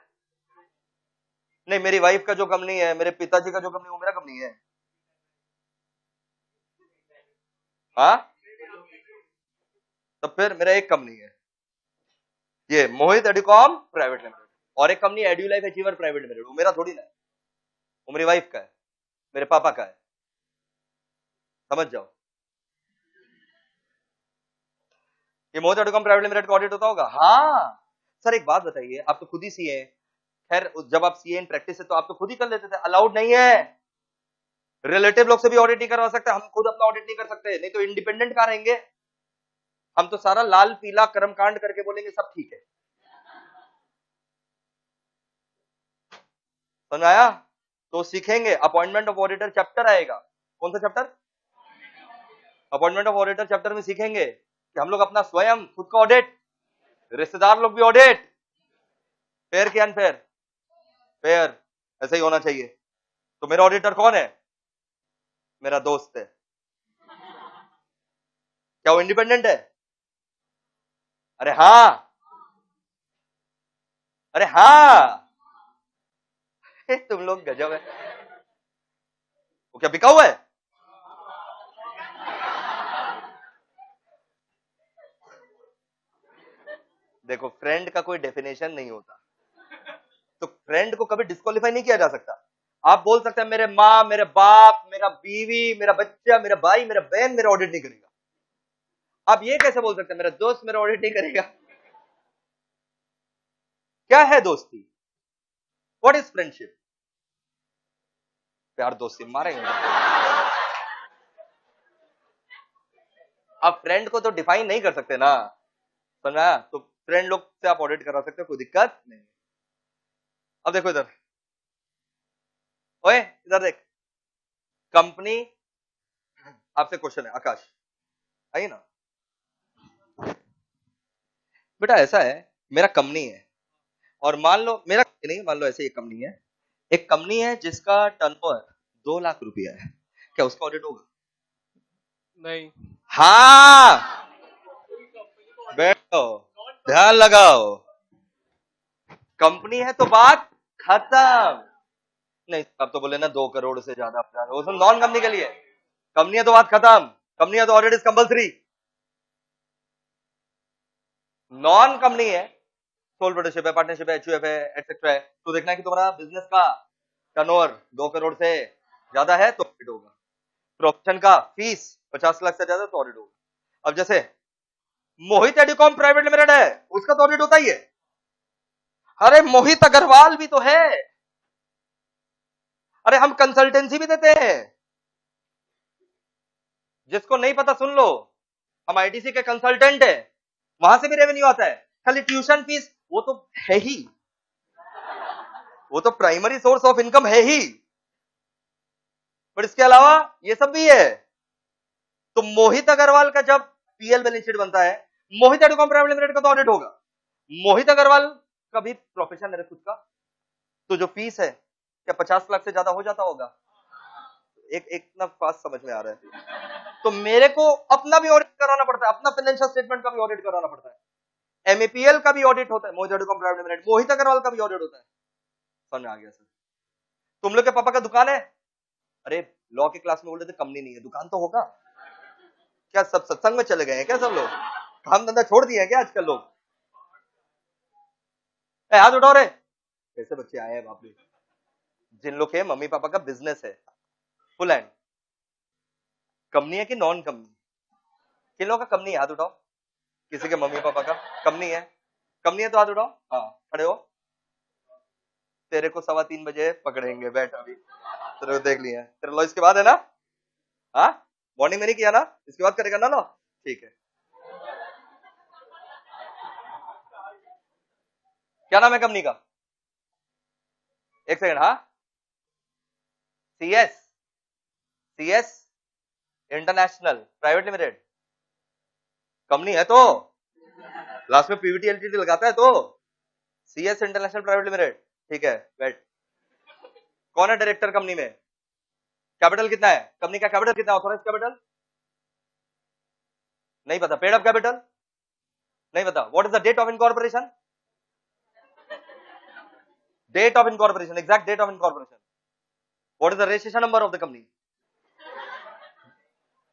नहीं, मेरी वाइफ का जो कंपनी है, मेरे पिताजी का जो कंपनी, वो मेरा कंपनी है। हाँ, तो फिर मेरा एक कंपनी है, ये मोहित एडुकॉम प्राइवेट लिमिटेड, और एक company edu life achiever private limited, वो मेरा थोड़ी ना है, वो मेरी वाइफ का है, मेरे पापा का है। समझ जाओ, ये मोहित एडुकॉम प्राइवेट लिमिटेड का ऑडिट होता होगा। हाँ सर, एक बात बताइए, आप तो खुद ही सीए हैं। खैर जब आप सीए इन प्रैक्टिस है तो आप तो खुद ही कर लेते थे, अलाउड नहीं है। रिलेटिव लोग से भी ऑडिट नहीं करवा सकते, हम खुद अपना ऑडिट नहीं कर सकते, नहीं तो इंडिपेंडेंट कहां रहेंगे? हम तो सारा लाल पीला कर्मकांड करके बोलेंगे सब ठीक है। समझ आया? तो सीखेंगे, अपॉइंटमेंट ऑफ ऑडिटर चैप्टर आएगा। कौन सा chapter? Appointment of auditor chapter में सीखेंगे कि हम लोग अपना स्वयं खुद का ऑडिट, रिश्तेदार लोग भी ऑडिट, फेयर कि अनफेयर? फेयर, ऐसा ही होना चाहिए। तो मेरा ऑडिटर कौन है? मेरा दोस्त है। क्या वो इंडिपेंडेंट है? अरे हाँ, अरे हाँ। तुम लोग गजब है। वो क्या बिका हुआ है? देखो, फ्रेंड का कोई डेफिनेशन नहीं होता, तो फ्रेंड को कभी डिस्क्वालीफाई नहीं किया जा सकता। आप बोल सकते हैं मेरे माँ, मेरे बाप, मेरा बीवी, मेरा बच्चा, मेरा भाई, मेरा बहन मेरा ऑडिट नहीं करेगा। आप ये कैसे बोल सकते हैं मेरा दोस्त मेरा ऑडिट नहीं करेगा? क्या है दोस्ती? What is friendship? प्यार दोस्ती मारेंगे। आप फ्रेंड को तो डिफाइन नहीं कर सकते ना, समझा? तो फ्रेंड लोग से आप ऑडिट करा सकते हो, कोई दिक्कत नहीं। अब देखो इधर, ओए इधर देख, कंपनी, आपसे क्वेश्चन है आकाश, आइए ना बेटा। ऐसा है, मेरा कंपनी है, और मान लो मेरा नहीं, मान लो ऐसे एक कंपनी है, एक कंपनी है जिसका टर्नओवर 2 लाख रुपया है, क्या उसका ऑडिट होगा? नहीं। हाँ, बैठो, ध्यान लगाओ, कंपनी है तो बात खत्म। नहीं आप तो बोले ना 2 करोड़ से ज्यादा, वो सब नॉन कंपनी के लिए, कंपनी है तो बात खत्म, कंपनी है तो audit is compulsory. Non company है, सोल प्रोप्राइटरशिप है, पार्टनरशिप है, एचयूएफ है, एटसेट्रा है, तो देखना है कि तुम्हारा बिजनेस का टर्नओवर 2 करोड़ से ज्यादा है तो ऑडिट होगा। प्रोफेशन का फीस 50 लाख से ज्यादा तो ऑडिट होगा। अब जैसे मोहित एडुकॉम प्राइवेट लिमिटेड है, उसका तो ऑडिट होता ही है। अरे मोहित अग्रवाल भी तो है। अरे हम कंसल्टेंसी भी देते हैं। जिसको नहीं पता सुन लो, हम आईटीसी के कंसल्टेंट है, वहां से भी रेवेन्यू आता है। खाली ट्यूशन फीस वो तो है ही, वो तो प्राइमरी सोर्स ऑफ इनकम है ही, पर इसके अलावा ये सब भी है। तो मोहित अग्रवाल का जब पीएल बैलेंस शीट बनता है, मोहित एडुकॉम प्राइवेट लिमिटेड का तो ऑडिट होगा। मोहित अग्रवाल का भी प्रोफेशन है खुद का, तो जो फीस है क्या 50 लाख से ज्यादा हो जाता होगा? एक ना फास्ट समझ में आ रहा है। तो मेरे को अपना भी ऑडिट कराना पड़ता है, अपना फाइनेंशियल स्टेटमेंट का भी ऑडिट कराना पड़ता है। एमएपीएल का भी ऑडिट होता है, मोहित एडुकॉम प्राइवेट लिमिटेड, मोहित अग्रवाल का भी ऑडिट होता है। समझ में आ गया सर? तुम लोग के पापा का दुकान है? अरे लॉ के क्लास में बोल रहे थे कंपनी नहीं है, दुकान तो होगा। क्या सब सत्संग में चले गए हैं क्या सब लोग? काम धंधा छोड़ दिए हैं क्या आजकल लोग? हाथ उठाओ रे। कैसे बच्चे आए हैं बाप रे, जिन लोग के मम्मी पापा का बिजनेस है फुल एंड। कंपनी है कि नॉन कंपनी? किन लोगों का कंपनी है? हाथ उठाओ। किसी के मम्मी पापा का कंपनी है? कंपनी है तो हाथ उठाओ। हाँ खड़े हो। तेरे को 3:15 बजे पकड़ेंगे, बैठ अभी। तेरे को देख लिया, तेरा लॉ इसके बाद है ना? हाँ मॉर्निंग में नहीं किया ना, इसके बाद करेगा ना लॉ? ठीक है। क्या नाम है कंपनी का? एक सेकंड। हाँ CS, CS international private limited company है तो लास्ट में पीवीटी एलटीडी लगाता है तो सीएस इंटरनेशनल प्राइवेट लिमिटेड। ठीक है बैठ। कौन है डायरेक्टर कंपनी में? कैपिटल कितना है कंपनी का? कैपिटल कितना? ऑथोराइज कैपिटल नहीं पता? पेड अप कैपिटल नहीं पता? What is the date of incorporation? Date of incorporation, exact date of incorporation. What is the registration number of the company?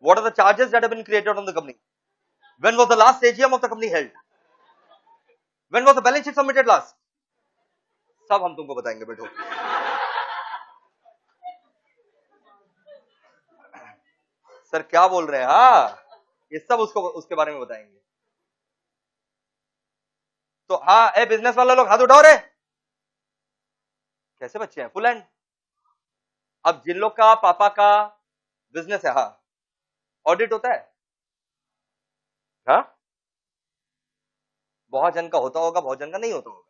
What are the charges that have been created on the company? When was the last AGM of the company held? When was the balance sheet submitted last? सब हम तुमको बताएंगे बेटो। Sir क्या बोल रहे हैं? हाँ ये सब उसको उसके बारे में बताएंगे। तो हाँ ए बिजनेस वाले लोग हाथ उठाओ रे। कैसे बच्चे हैं? Full and. अब जिन लोग का पापा का बिजनेस है, हाँ ऑडिट होता है। हाँ बहुत जन का होता होगा, बहुत जन का नहीं होता होगा।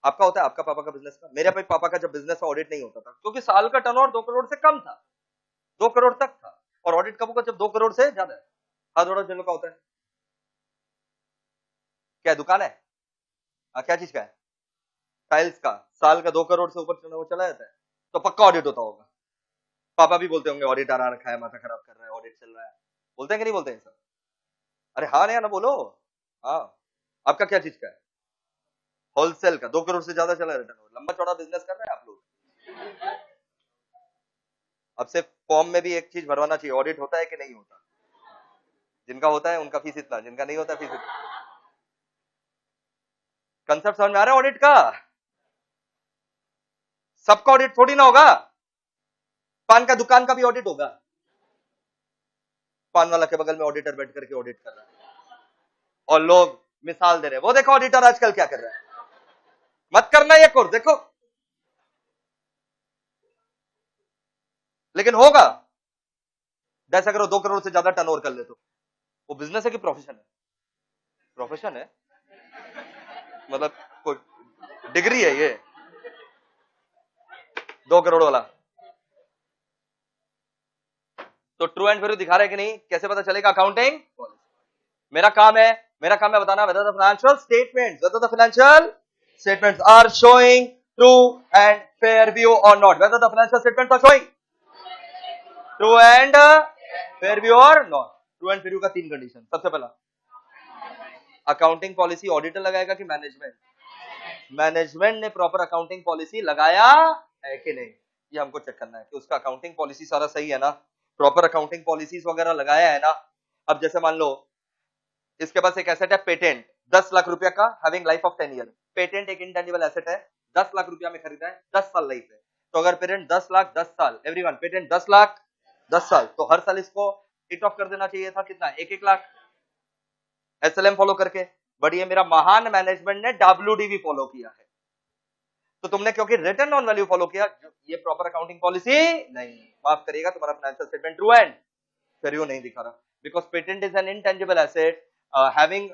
आपका होता है, आपका पापा का बिजनेस का। मेरे पापा का जब बिजनेस था ऑडिट नहीं होता था, क्योंकि साल का टर्नओवर 2 करोड़ से कम था, 2 करोड़ तक था। और ऑडिट कब होगा? जब 2 करोड़ से ज्यादा है। हाथ उठाओ जिन लोग का होता है। क्या दुकान है? क्या चीज का है? टाइल्स का। साल का 2 करोड़ से ऊपर चला जाता है तो पक्का ऑडिट होता होगा। पापा भी बोलते होंगे ऑडिट आ रखा है, माथा खराब कर रहा है, ऑडिट चल रहा है। बोलते हैं कि नहीं बोलते हैं सर? अरे हाँ नहीं ना बोलो। हाँ आपका क्या चीज का है? होलसेल का। 2 करोड़ से ज्यादा चला रिटर्न। लंबा चौड़ा बिजनेस कर रहे हैं आप लोग। अब से फॉर्म में भी एक चीज भरवाना चाहिए, ऑडिट होता है कि नहीं होता। जिनका होता है उनका फीस इतना, जिनका नहीं होता फीस इतना। कंसेप्ट समझ में आ रहा है ऑडिट का? सबका ऑडिट थोड़ी ना होगा। पान का दुकान का भी ऑडिट होगा। पान वाला के बगल में ऑडिटर बैठ करके ऑडिट कर रहा है और लोग मिसाल दे रहे हैं, वो देखो ऑडिटर आजकल क्या कर रहा है। मत करना ये कोर्स, देखो। लेकिन होगा जैसा करो 2 करोड़ से ज्यादा टर्नओवर कर ले तो वो बिजनेस है कि प्रोफेशन है? प्रोफेशन है, मतलब कोई डिग्री है ये 2 करोड़ वाला। तो ट्रू एंड वेरू दिखा रहे कि नहीं? कैसे पता चलेगा? अकाउंटिंग मेरा काम है, बताना whether the financial statements are showing true and fair view or not. Whether the financial statements are showing true and fair view or not. True and fair view का 3 कंडीशन। सबसे पहला अकाउंटिंग पॉलिसी ऑडिटर लगाएगा कि management? Management ने proper accounting policy लगाया है कि नहीं, ये हमको चेक करना है कि उसका अकाउंटिंग पॉलिसी सारा सही है ना, प्रॉपर अकाउंटिंग पॉलिसीज वगैरह लगाया है ना। अब जैसे मान लो इसके पास एक एसेट है पेटेंट 10 लाख रुपया का, having life of 10 year. Patent एक इंटेंजिबल एसेट है, 10 लाख रुपया में खरीदा है, 10 साल लाइफ है। तो अगर पेटेंट 10 लाख 10 साल, एवरीवन पेटेंट 10 लाख 10 साल, तो हर साल इसको हिट ऑफ कर देना चाहिए था कितना, 1-1 लाख एसएलएम फॉलो करके। बट ये मेरा महान मैनेजमेंट ने डब्ल्यूडीवी फॉलो किया है। तो तुमने क्योंकि रिटर्न ऑन वैल्यू फॉलो किया, ये प्रॉपर अकाउंटिंग पॉलिसी नहीं, माफ करिएगा तुम्हारा financial statement true and fair नहीं दिखा रहा, because patent is an intangible asset having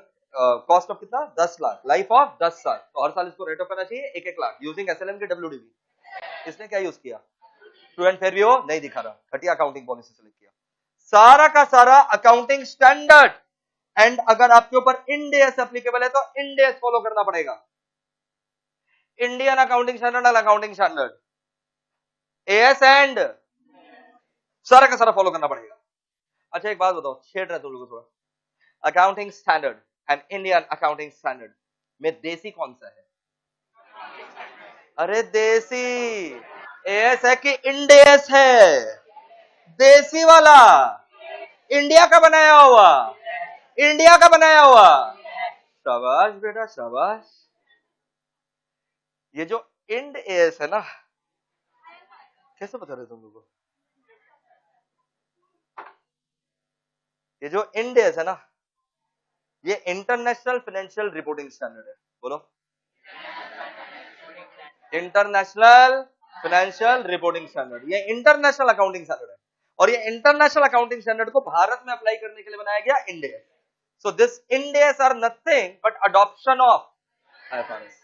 cost of कितना 10 लाख, लाइफ ऑफ 10 साल, तो हर साल इसको रेट ऑफ करना चाहिए 1-1 लाख यूजिंग एसएलएम के डब्ल्यूडीवी। इसने क्या यूज किया, ट्रू एंड फेयर नहीं दिखा रहा, घटिया अकाउंटिंग पॉलिसी सेलेक्ट किया, सारा का सारा अकाउंटिंग स्टैंडर्ड। एंड अगर आपके ऊपर इंड एस एप्लीकेबल है तो इंड एस फॉलो करना पड़ेगा, Indian accounting standard and accounting standard, as and सारा का सारा फॉलो करना पड़ेगा। अच्छा एक बात बताओ, छेड़ रहे तुम लोग थोड़ा, accounting standard and Indian accounting standard में देसी कौन सा है? अरे देसी एएस है कि इंडेस है? देसी वाला, इंडिया का बनाया हुआ, इंडिया का बनाया हुआ। शाबाश बेटा शाबाश। ये जो इंड एएस है ना, कैसे बता रहे तुम लोगों को, ये जो इंड एएस है ना, ये इंटरनेशनल फाइनेंशियल रिपोर्टिंग स्टैंडर्ड है। बोलो, इंटरनेशनल फाइनेंशियल रिपोर्टिंग स्टैंडर्ड, ये इंटरनेशनल अकाउंटिंग स्टैंडर्ड है, और ये इंटरनेशनल अकाउंटिंग स्टैंडर्ड को भारत में अप्लाई करने के लिए बनाया गया Ind AS. So this Ind AS are nothing but adoption of IFRS.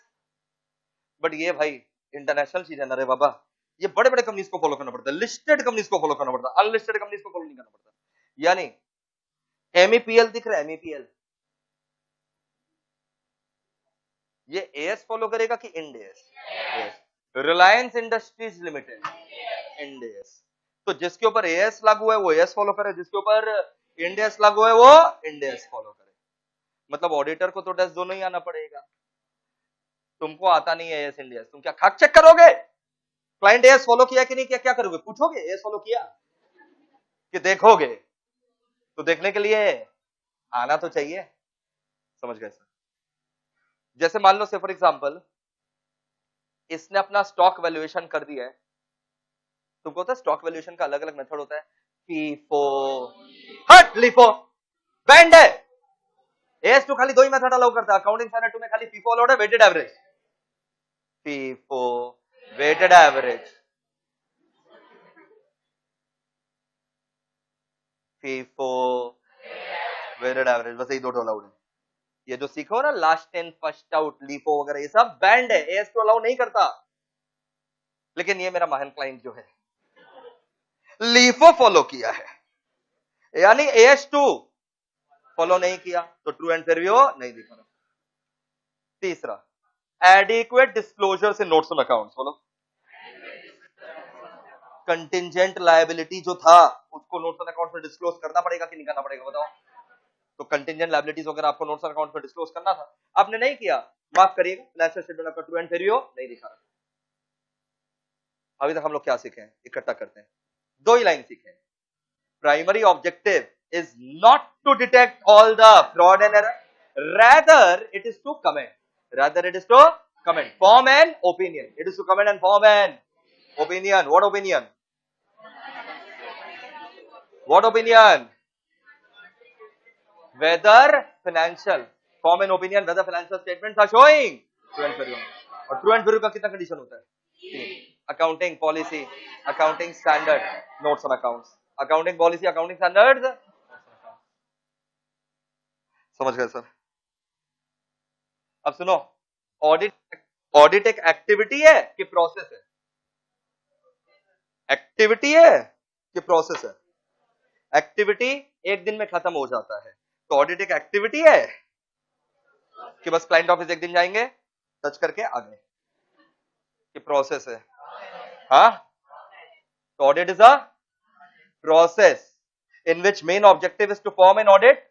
But ये भाई इंटरनेशनल चीज है ना रे बाबा, ये बड़े बड़े कंपनीज को फॉलो करना पड़ता है, लिस्टेड कंपनीज को फॉलो करना पड़ता है, अनलिस्टेड कंपनीज को फॉलो नहीं करना पड़ता। यानी एमईपीएल दिख रहा है, एमईपीएल, ये एएस फॉलो करेगा कि Ind AS? Reliance industries limited, Ind AS. तो जिसके ऊपर एएस लागू है वो एएस फॉलो करे, जिसके ऊपर इंड एएस लागू है वो इंड एएस फॉलो करे। मतलब ऑडिटर को तो टेस्ट दोनों ही आना पड़ेगा। तुमको आता नहीं है एएस इंड एएस, तुम क्या खाक चेक करोगे क्लाइंट एएस फॉलो किया कि नहीं किया? क्या करोगे, पूछोगे एएस फॉलो किया कि देखोगे? तो देखने के लिए आना तो चाहिए। समझ गए सर? जैसे मान लो से फॉर एग्जांपल इसने अपना स्टॉक वैल्यूएशन कर दिया है, तुमको पता है स्टॉक वैल्यूएशन का अलग अलग मेथड होता है, फीफो, हट लीफो बैंड है। एएस टू खाली दो ही मेथड अलाउ करता है, अकाउंटिंग स्टैंडर्ड टू में खाली फीफो अलाउड है, weighted average, FIFO weighted average, FIFO weighted average, बस यही दो अलाउड है। ये जो सीखो ना last in first out, LIFO वगैरह, ये सब बैंड है, एएस टू अलाउ नहीं करता। लेकिन ये मेरा महान क्लाइंट जो है लीफो फॉलो किया है, यानी एएस टू फॉलो नहीं किया, तो ट्रू एंड फेयर नहीं दिखा रहा। तीसरा, adequate disclosure in notes on accounts. बोलो, कंटिंजेंट लायबिलिटी जो था उसको नोट्स ऑन अकाउंट्स में डिस्क्लोज करना पड़ेगा कि नहीं करना पड़ेगा, बताओ। तो कंटिंजेंट लायबिलिटीज वगैरह आपको नोट्स ऑन अकाउंट में डिस्क्लोज करना था, आपने नहीं किया, माफ करिएगा, फाइनेंशियल स्टेटमेंट आपका ट्रू एंड फेयर नहीं दिखा रहा। अभी तक हम लोग क्या सीखे हैं, इकट्ठा करते हैं, दो ही लाइन सीखे। Primary objective is not to detect all the fraud and error, rather it is to comment, form an opinion, it is to comment and form an opinion. What opinion? Whether financial, form an opinion whether financial statements are showing true and fair। और true and fair का कितना condition होता है? 3, accounting policy, accounting standard, notes on accounts, accounting policy, accounting standards. समझ गए sir? अब सुनो, audit एक एक्टिविटी है कि प्रोसेस है? एक्टिविटी है कि प्रोसेस है? एक्टिविटी एक दिन में खत्म हो जाता है, तो ऑडिट एक एक्टिविटी है कि बस क्लाइंट ऑफिस एक दिन जाएंगे टच करके आ गए, कि प्रोसेस है? हाँ, तो audit is a process in which main objective is to form an audit,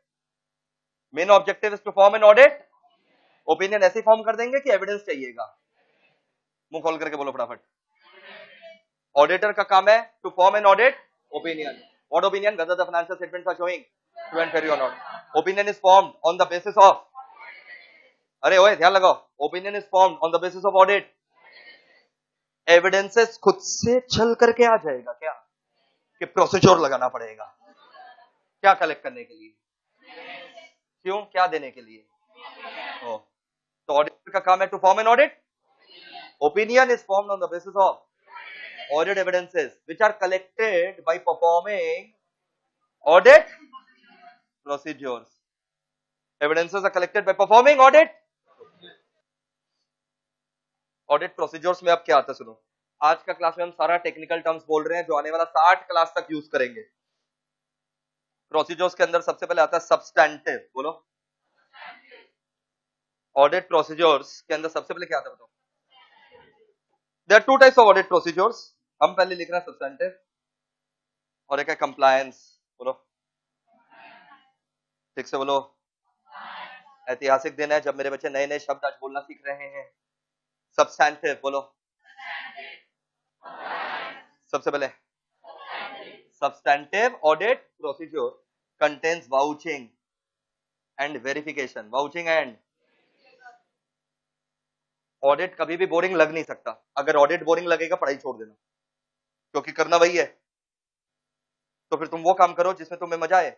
opinion ऐसे फॉर्म कर देंगे कि एविडेंस चाहिएगा? मुंह खोल करके बोलो फटाफट। ऑडिटर का काम है to form an audit opinion. What opinion? Whether the financial statements are showing true and fair और not. Opinion is formed on the basis of, अरे ओए ध्यान लगाओ, opinion is formed on the basis of audit evidences खुद से चल करके आ जाएगा क्या, कि प्रोसीजर लगाना पड़ेगा क्या कलेक्ट करने के लिए, क्यों, क्या देने के लिए? ओ, तो ऑडिटर का काम है to form an audit. Opinion is formed on the basis of audit evidences which are collected by performing audit procedures. Evidences are collected by performing audit procedures. में अब क्या आता है सुनो. आज का क्लास में हम सारा टेक्निकल टर्म्स बोल रहे हैं जो आने वाला 60 क्लास तक यूज करेंगे. प्रोसीजर्स के अंदर सबसे पहले आता है सब्सटैंटिव. बोलो. ऑडिट प्रोसीजर्स के अंदर सबसे पहले क्या आता है बताओ. There are two types of audit procedures. हम पहले लिख रहे हैं सब्सटैंटिव और एक है कंप्लायंस. बोलो ठीक से बोलो. ऐतिहासिक दिन है जब मेरे बच्चे नए नए शब्द आज बोलना सीख रहे हैं. सब्सटैंटिव बोलो. सबसे पहले substantive audit procedure contains vouching and verification. Vouching and audit कभी भी बोरिंग लग नहीं सकता. अगर ऑडिट बोरिंग लगेगा पढ़ाई छोड़ देना, क्योंकि करना वही है. तो फिर तुम वो काम करो जिसमें तुम्हें मजा आए.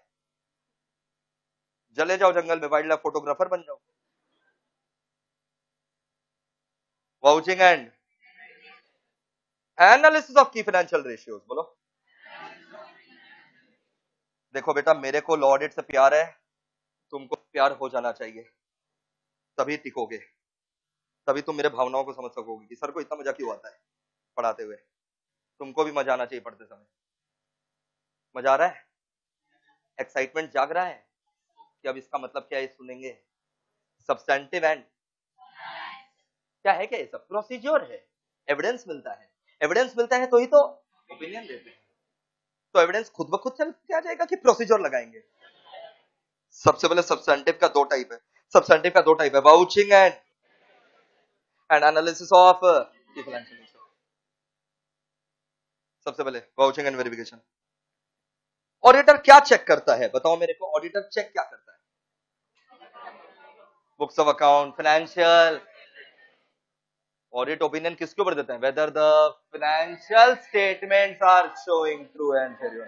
चले जाओ जंगल में, वाइल्ड लाइफ फोटोग्राफर बन जाओ. Vouching and analysis of key financial ratios. बोलो. देखो बेटा, मेरे को लॉ ऑडिट से प्यार है, तुमको प्यार हो जाना चाहिए, तभी टिकोगे, तभी तुम मेरे भावनाओं को समझ सकोगे कि सर को इतना मजा क्यों आता है पढ़ाते हुए. तुमको भी मजा आना चाहिए पढ़ते समय. मजा आ रहा है, एक्साइटमेंट जाग रहा है कि अब इसका मतलब क्या है सुनेंगे. सब्सटैंटिव एंड क्या है, क्या ये सब प्रोसीजर है. एविडेंस मिलता है, एविडेंस मिलता है तो ही तो ओपिनियन देते हैं. तो एविडेंस खुद ब खुद चल के आ जाएगा कि प्रोसीजर लगाएंगे. सबसे पहले सब्सटैंटिव का दो टाइप है. सब्सटैंटिव का दो टाइप है, vouching and analysis of key financial ratio. सबसे पहले वाउचिंग एंड वेरिफिकेशन. ऑडिटर क्या चेक करता है बताओ मेरे को. ऑडिटर चेक क्या करता है? Books of account, financial. Audit opinion किसके ऊपर देते हैं? Whether the financial statements are showing true and fair और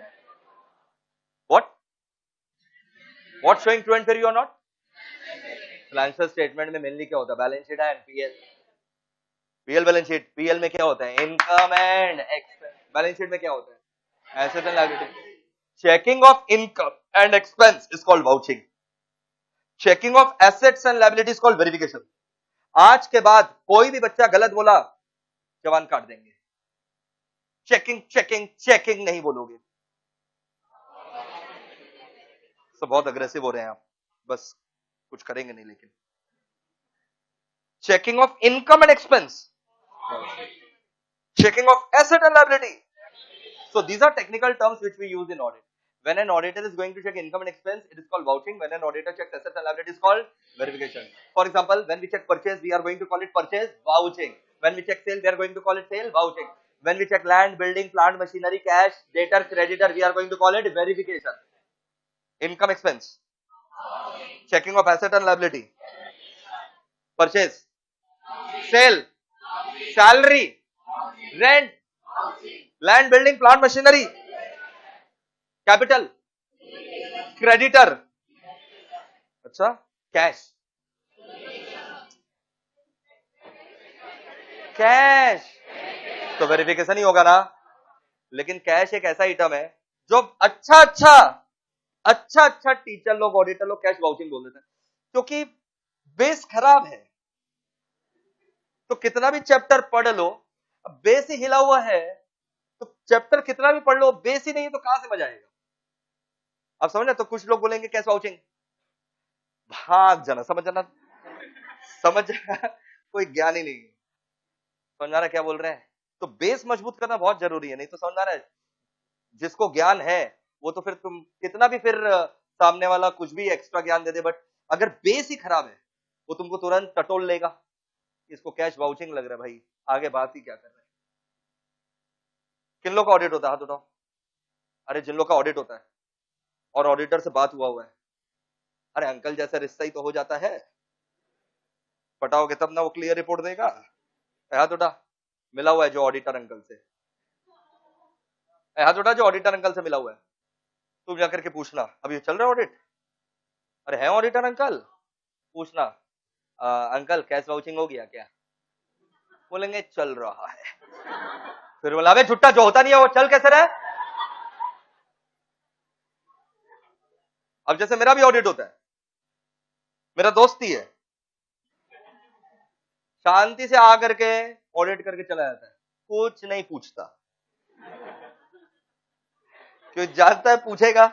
not. What showing true and fair और नॉट? फाइनेंशियल स्टेटमेंट में मेनली क्या होता है? Balance sheet and PL. PL balance sheet. PL में क्या होता है? Income and expense. Balance sheet में क्या होता है? Asset and liability. Checking of income and expense is called vouching. Checking of assets and liabilities is called verification. आज के बाद कोई भी बच्चा गलत बोला जवान काट देंगे. चेकिंग चेकिंग चेकिंग नहीं बोलोगे. तो बहुत अग्रेसिव हो रहे हैं आप, बस कुछ करेंगे नहीं. लेकिन checking of income and expense, checking of asset and liability. So these are technical terms which we use in audit. When an auditor is going to check income and expense, it is called vouching. When an auditor checks assets and liabilities, it is called verification. For example, when we check purchase, we are going to call it purchase vouching. When we check sale, we are going to call it sale vouching. When we check land, building, plant, machinery, cash, debtor, creditor, we are going to call it verification. Income, expense, checking of asset and liability, purchase, sale, salary, rent, land, building, plant, machinery, capital, creditor, अच्छा, cash. Cash तो verification ही होगा ना. लेकिन cash एक ऐसा item है जो अच्छा टीचर लोग, ऑडिटर लोग कैश वाउचिंग बोल देते हैं, क्योंकि बेस खराब है. तो कितना भी चैप्टर पढ़ लो, बेस ही हिला हुआ है, तो चैप्टर कितना भी पढ़ लो, बेस ही नहीं है तो कहां से मजा आएगा. अब समझना. तो कुछ लोग बोलेंगे कैश वाउचिंग, भाग जाना. समझ जाना, समझ कोई ज्ञान ही नहीं. समझ आ रहा है क्या बोल रहे हैं? तो बेस मजबूत करना बहुत जरूरी है. नहीं तो समझ आ रहा है, जिसको ज्ञान है वो तो फिर तुम कितना भी फिर सामने वाला कुछ भी एक्स्ट्रा ज्ञान दे दे, बट अगर बेस ही खराब है वो तुमको तुरंत टटोल लेगा. इसको कैश वाउचिंग लग रहा है भाई, आगे बात ही क्या कर रहे हैं. किन लोग का ऑडिट होता है? हाथ उठाओ. अरे जिन लोग का ऑडिट होता है और ऑडिटर से बात हुआ है, अरे अंकल जैसा रिश्ता ही तो हो जाता है. पटाओगे तब ना वो क्लियर रिपोर्ट देगा. हाथ उठा. मिला हुआ है जो ऑडिटर अंकल से, हाथ उठा जो ऑडिटर अंकल से मिला हुआ है, तुम जाकर के पूछना अभी चल रहा है ऑडिट, अरे है ऑडिटर अंकल, पूछना अंकल कैश वाउचिंग हो गया क्या, बोलेंगे चल रहा है, फिर बोला अबे झुट्टा जो होता नहीं है वो चल कैसे रहा है। अब जैसे मेरा भी ऑडिट होता है, मेरा दोस्त ही है, शांति से आकर के ऑडिट करके चला जाता है, कुछ नहीं पूछता, क्यों जानता है पूछेगा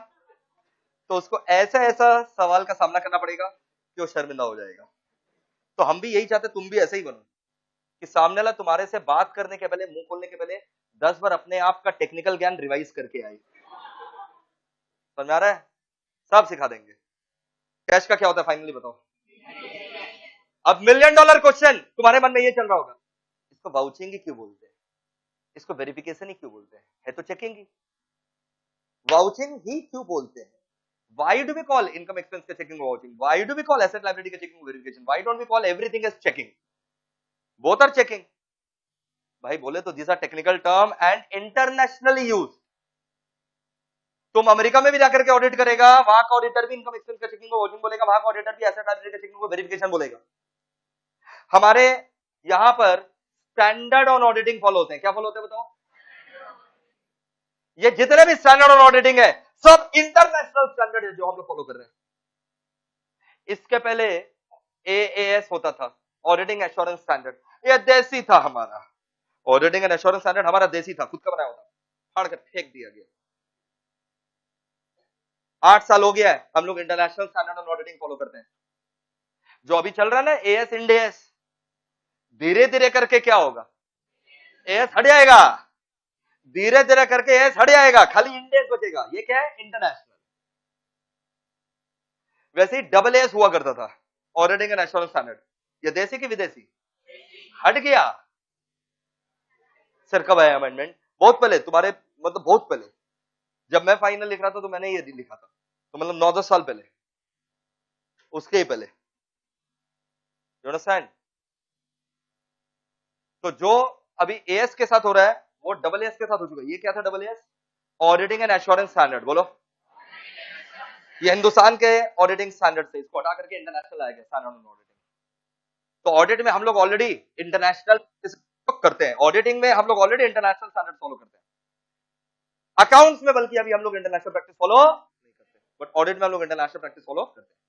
तो उसको ऐसा ऐसा सवाल का सामना करना पड़ेगा कि वो शर्मिंदा हो जाएगा। तो हम भी यही चाहते, तुम भी ऐसे ही बनो कि सामने वाला तुम्हारे से बात करने के पहले, मुंह खोलने के पहले 10 बार अपने आप का टेक्निकल ज्ञान रिवाइज करके आए। समझ आ रहा है? सब सिखा देंगे। कैश का क्या होता है फाइनली बताओ। अब $1,000,000 क्वेश्चन तुम्हारे मन में ये चल रहा होगा, इसको वाउचिंग ही क्यों बोलते हैं, इसको वेरिफिकेशन ही क्यों बोलते हैं, है तो चेकिंग ही, वाउचिंग ही क्यों बोलते हैं। Why do we call income expense के checking vouching? Why do we call asset liability के checking verification? Why don't we call everything as checking? Both are checking. भाई बोले तो these are technical term and internationally used. तुम America में भी जाकर के ऑडिट करेगा, वहां का ऑडिटर भी इनकम एक्सपेंस का चेकिंग को वॉचिंग बोलेगा, वहां का ऑडिटर भी एसेट लायबिलिटी का चेकिंग को वेरिफिकेशन बोलेगा। हमारे यहां पर स्टैंडर्ड ऑन ऑडिटिंग फॉलो होते हैं, क्या फॉलो होते हैं बताओ। ये जितने भी स्टैंडर्ड ऑन ऑडिटिंग है सब इंटरनेशनल स्टैंडर्ड है जो हम लोग फॉलो कर रहे हैं। इसके पहले एएएस होता था, ऑडिटिंग एश्योरेंस स्टैंडर्ड, ये देसी था हमारा, ऑडिटिंग एंड एश्योरेंस स्टैंडर्ड हमारा देसी था, खुद का बनाया होता, फाड़ कर फेंक दिया गया। 8 साल हो गया है हम लोग international standard on auditing follow करते हैं। जो अभी चल रहा है ना एएस इंडेस, धीरे धीरे करके क्या होगा, एएस हट जाएगा, धीरे धीरे करके एएस हट जाएगा, खाली इंडेस बचेगा। ये क्या है, इंटरनेशनल। वैसे ही डबल एस हुआ करता था, ऑडिटिंग एंड एश्योरेंस स्टैंडर्ड, ये देसी की विदेशी, हट गया। सर कब आया अमेंडमेंट, बहुत पहले, तुम्हारे मतलब बहुत पहले, जब मैं फाइनल लिख रहा था तो मैंने ये लिखा था, तो मतलब 9-10 साल पहले, उसके ही पहले। You understand. तो जो अभी एएस के साथ हो रहा है वो डबल एस के साथ हो चुका है। ये क्या था double S, auditing and assurance standard. बोलो, ये हिंदुस्तान के ऑडिटिंग स्टैंडर्ड से इसको हटा करके इंटरनेशनल आएगा स्टैंडर्ड ऑन ऑडिटिंग। तो ऑडिट में हम लोग ऑलरेडी इंटरनेशनल करते हैं, ऑडिटिंग में हम लोग ऑलरेडी इंटरनेशनल स्टैंडर्ड फॉलो करते हैं, अकाउंट्स में बल्कि अभी हम लोग इंटरनेशनल प्रैक्टिस फॉलो नहीं करते, बट ऑडिट में हम लोग इंटरनेशनल प्रैक्टिस फॉलो करते हैं।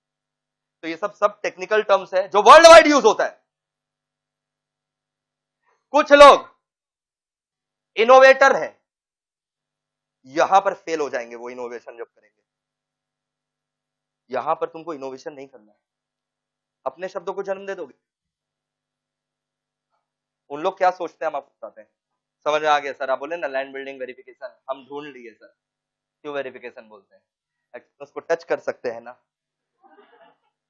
तो ये सब टेक्निकल टर्म्स है जो वर्ल्ड वाइड यूज होता है। कुछ लोग इनोवेटर है, यहां पर फेल हो जाएंगे वो इनोवेशन जब करेंगे। यहां पर तुमको इनोवेशन नहीं करना है, अपने शब्दों को जन्म दे दोगे। उन लोग क्या सोचते हैं हम आपको बताते हैं। समझ में आ गया सर, आप बोले ना लैंड बिल्डिंग वेरिफिकेशन, हम ढूंढ लिए सर, क्यों वेरिफिकेशन बोलते हैं, उसको टच कर सकते हैं ना,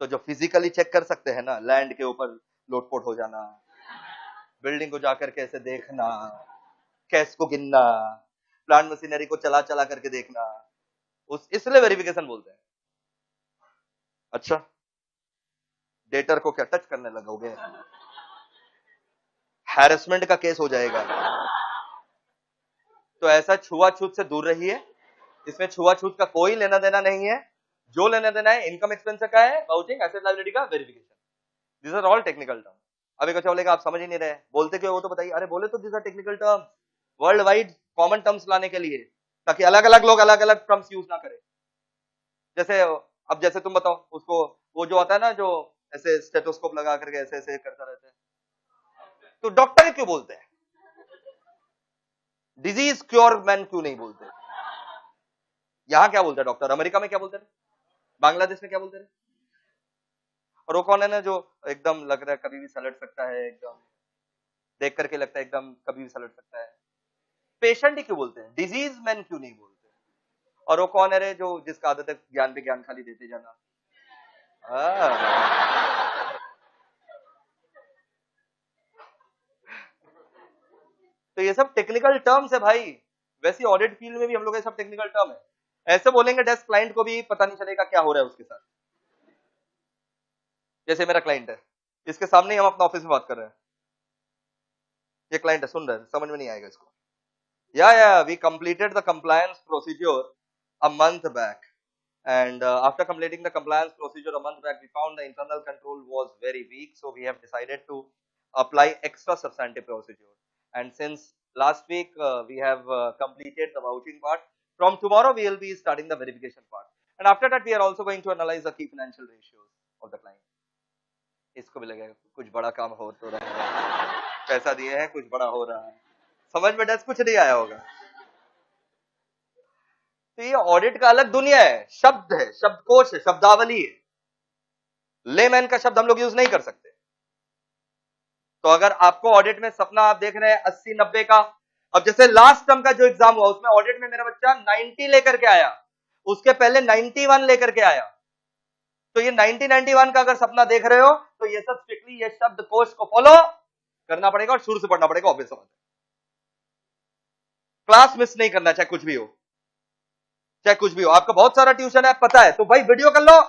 तो जो फिजिकली चेक कर सकते हैं ना, लैंड के ऊपर लोटपोट हो जाना, बिल्डिंग को जाकर के ऐसे देखना, कैश को गिनना, प्लांट मशीनरी को चला चला करके देखना, उस इसलिए वेरिफिकेशन बोलते हैं। अच्छा, डेटर को क्या टच करने लगोगे, हैरेसमेंट का केस हो जाएगा। तो ऐसा छुआछूत से दूर रहिए, इसमें छुआछूत का कोई लेना देना नहीं है। जो लेना देना है इनकम एक्सपेंस का है, वाउचिंग, एसेट लायबिलिटी का verification, this are all technical term. अभी कुछ बोलेगा आप समझ ही नहीं रहे, बोलते क्यों वो तो बताइए। अरे बोले तो this are technical term, worldwide common terms लाने के लिए, ताकि अलग अलग लोग अलग अलग टर्म्स यूज ना करें। जैसे अब जैसे तुम बताओ उसको, वो जो आता है ना जो ऐसे स्टेथोस्कोप लगा करके ऐसे ऐसे करता रहता है, तो डॉक्टर क्यों बोलते हैं, डिजीज क्योर मैन क्यों नहीं बोलते। यहां क्या बोलते हैं डॉक्टर, अमेरिका में क्या बोलते हैं, बांग्लादेश में क्या बोलते हैं। और वो कौन है ना जो एकदम लग रहा है कभी भी सलट सकता है, एकदम देख करके लगता है एकदम कभी भी सलट सकता है, पेशेंट ही क्यों बोलते हैं, डिजीज मैन क्यों नहीं बोलते। और वो कौन है रे जो जिसका आदत है ज्ञान पे ज्ञान खाली देते जाना। तो ये सब टेक्निकल टर्म्स है भाई, वैसे ऑडिट फील्ड में भी हम लोग ये सब टेक्निकल टर्म है। ऐसे बोलेंगे डेस्क क्लाइंट को भी पता नहीं चलेगा क्या हो रहा है उसके साथ। जैसे मेरा क्लाइंट है, इसके सामने ही हम अपना ऑफिस में बात कर रहे हैं, ये क्लाइंट है, सुन रहे हैं, समझ में नहीं आएगा इसको। या we completed the compliance procedure a month back, and after completing the compliance procedure a month back, we found the internal control was very weak, so we have decided to apply extra substantive procedure. And since last week we have completed the vouching part, from tomorrow we will be starting the verification part, and after that we are also going to analyze the key financial ratios of the client. इसको भी लगेगा कुछ बड़ा काम हो तो रहा है, पैसा दिए हैं कुछ बड़ा हो रहा है, समझ में डस कुछ नहीं आया होगा। तो ये ऑडिट का अलग दुनिया है, शब्द है, शब्दकोश है, शब्दावली है, लेमैन का शब्द हम लोग यूज नहीं कर सकते। तो अगर आपको ऑडिट में सपना आप देख रहे हैं 80-90 का, अब जैसे लास्ट टर्म का जो एग्जाम हुआ उसमें ऑडिट में मेरा बच्चा 90 लेकर के आया, उसके पहले 91 लेकर के आया, तो ये 90-91 का अगर सपना देख रहे हो तो ये सब स्ट्रिक्टली ये शब्दकोश को फॉलो करना पड़ेगा और शुरू से पढ़ना पड़ेगा। ऑब्वियस बात है, क्लास मिस नहीं करना, चाहे कुछ भी हो, चाहे कुछ भी हो। आपका बहुत सारा ट्यूशन है पता है, तो भाई वीडियो कर लो,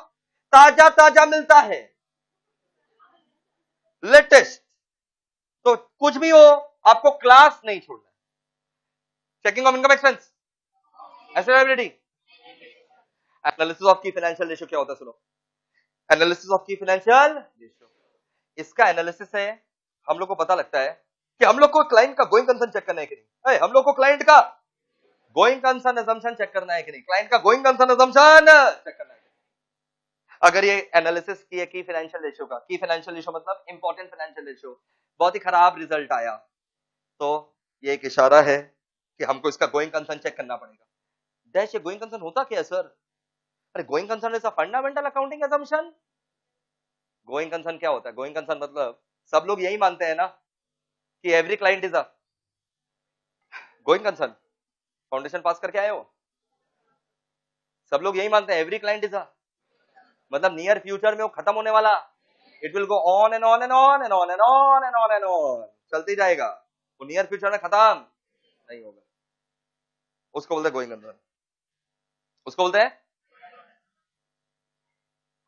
ताजा ताजा मिलता है, लेटेस्ट, तो कुछ भी हो आपको क्लास नहीं छोड़ना। चेकिंग ऑफ इनकम एक्सपेंस, एसेबिलिटी, analysis of key financial ratio क्या होता है सुनो। Analysis of key financial ratio, इसका एनालिसिस है, हम लोग को पता लगता है कि हम लोग को क्लाइंट का गोइंग कंसर्न चेक करना है कि नहीं, हम लोग को क्लाइंट का गोइंग कंसर्न अजम्पशन चेक करना है कि नहीं, क्लाइंट का गोइंग कंसर्न अजम्पशन चेक करना है। अगर ये एनालिसिस की की फाइनेंशियल रेशियो का, की फाइनेंशियल रेशियो मतलब इंपॉर्टेंट फाइनेंशियल रेशियो, बहुत ही खराब रिजल्ट आया, तो ये एक इशारा है कि हमको इसका गोइंग कंसर्न चेक करना पड़ेगा। डैश, ये गोइंग कंसर्न होता क्या है सर? अरे going concern is a fundamental accounting assumption. Going concern क्या होता है? गोइंग कंसर्न मतलब सब लोग यही मानते हैं ना कि every client is a going concern. Foundation pass करके आए हो, सब लोग यही मानते हैं एवरी क्लाइंट इज अ, मतलब नियर फ्यूचर में वो खत्म होने वाला, it will go on and on and on and on and on and on and on, चलती जाएगा, वो नियर फ्यूचर में खत्म नहीं होगा, उसको बोलते हैं गोइंग कंसर्न, उसको बोलते हैं।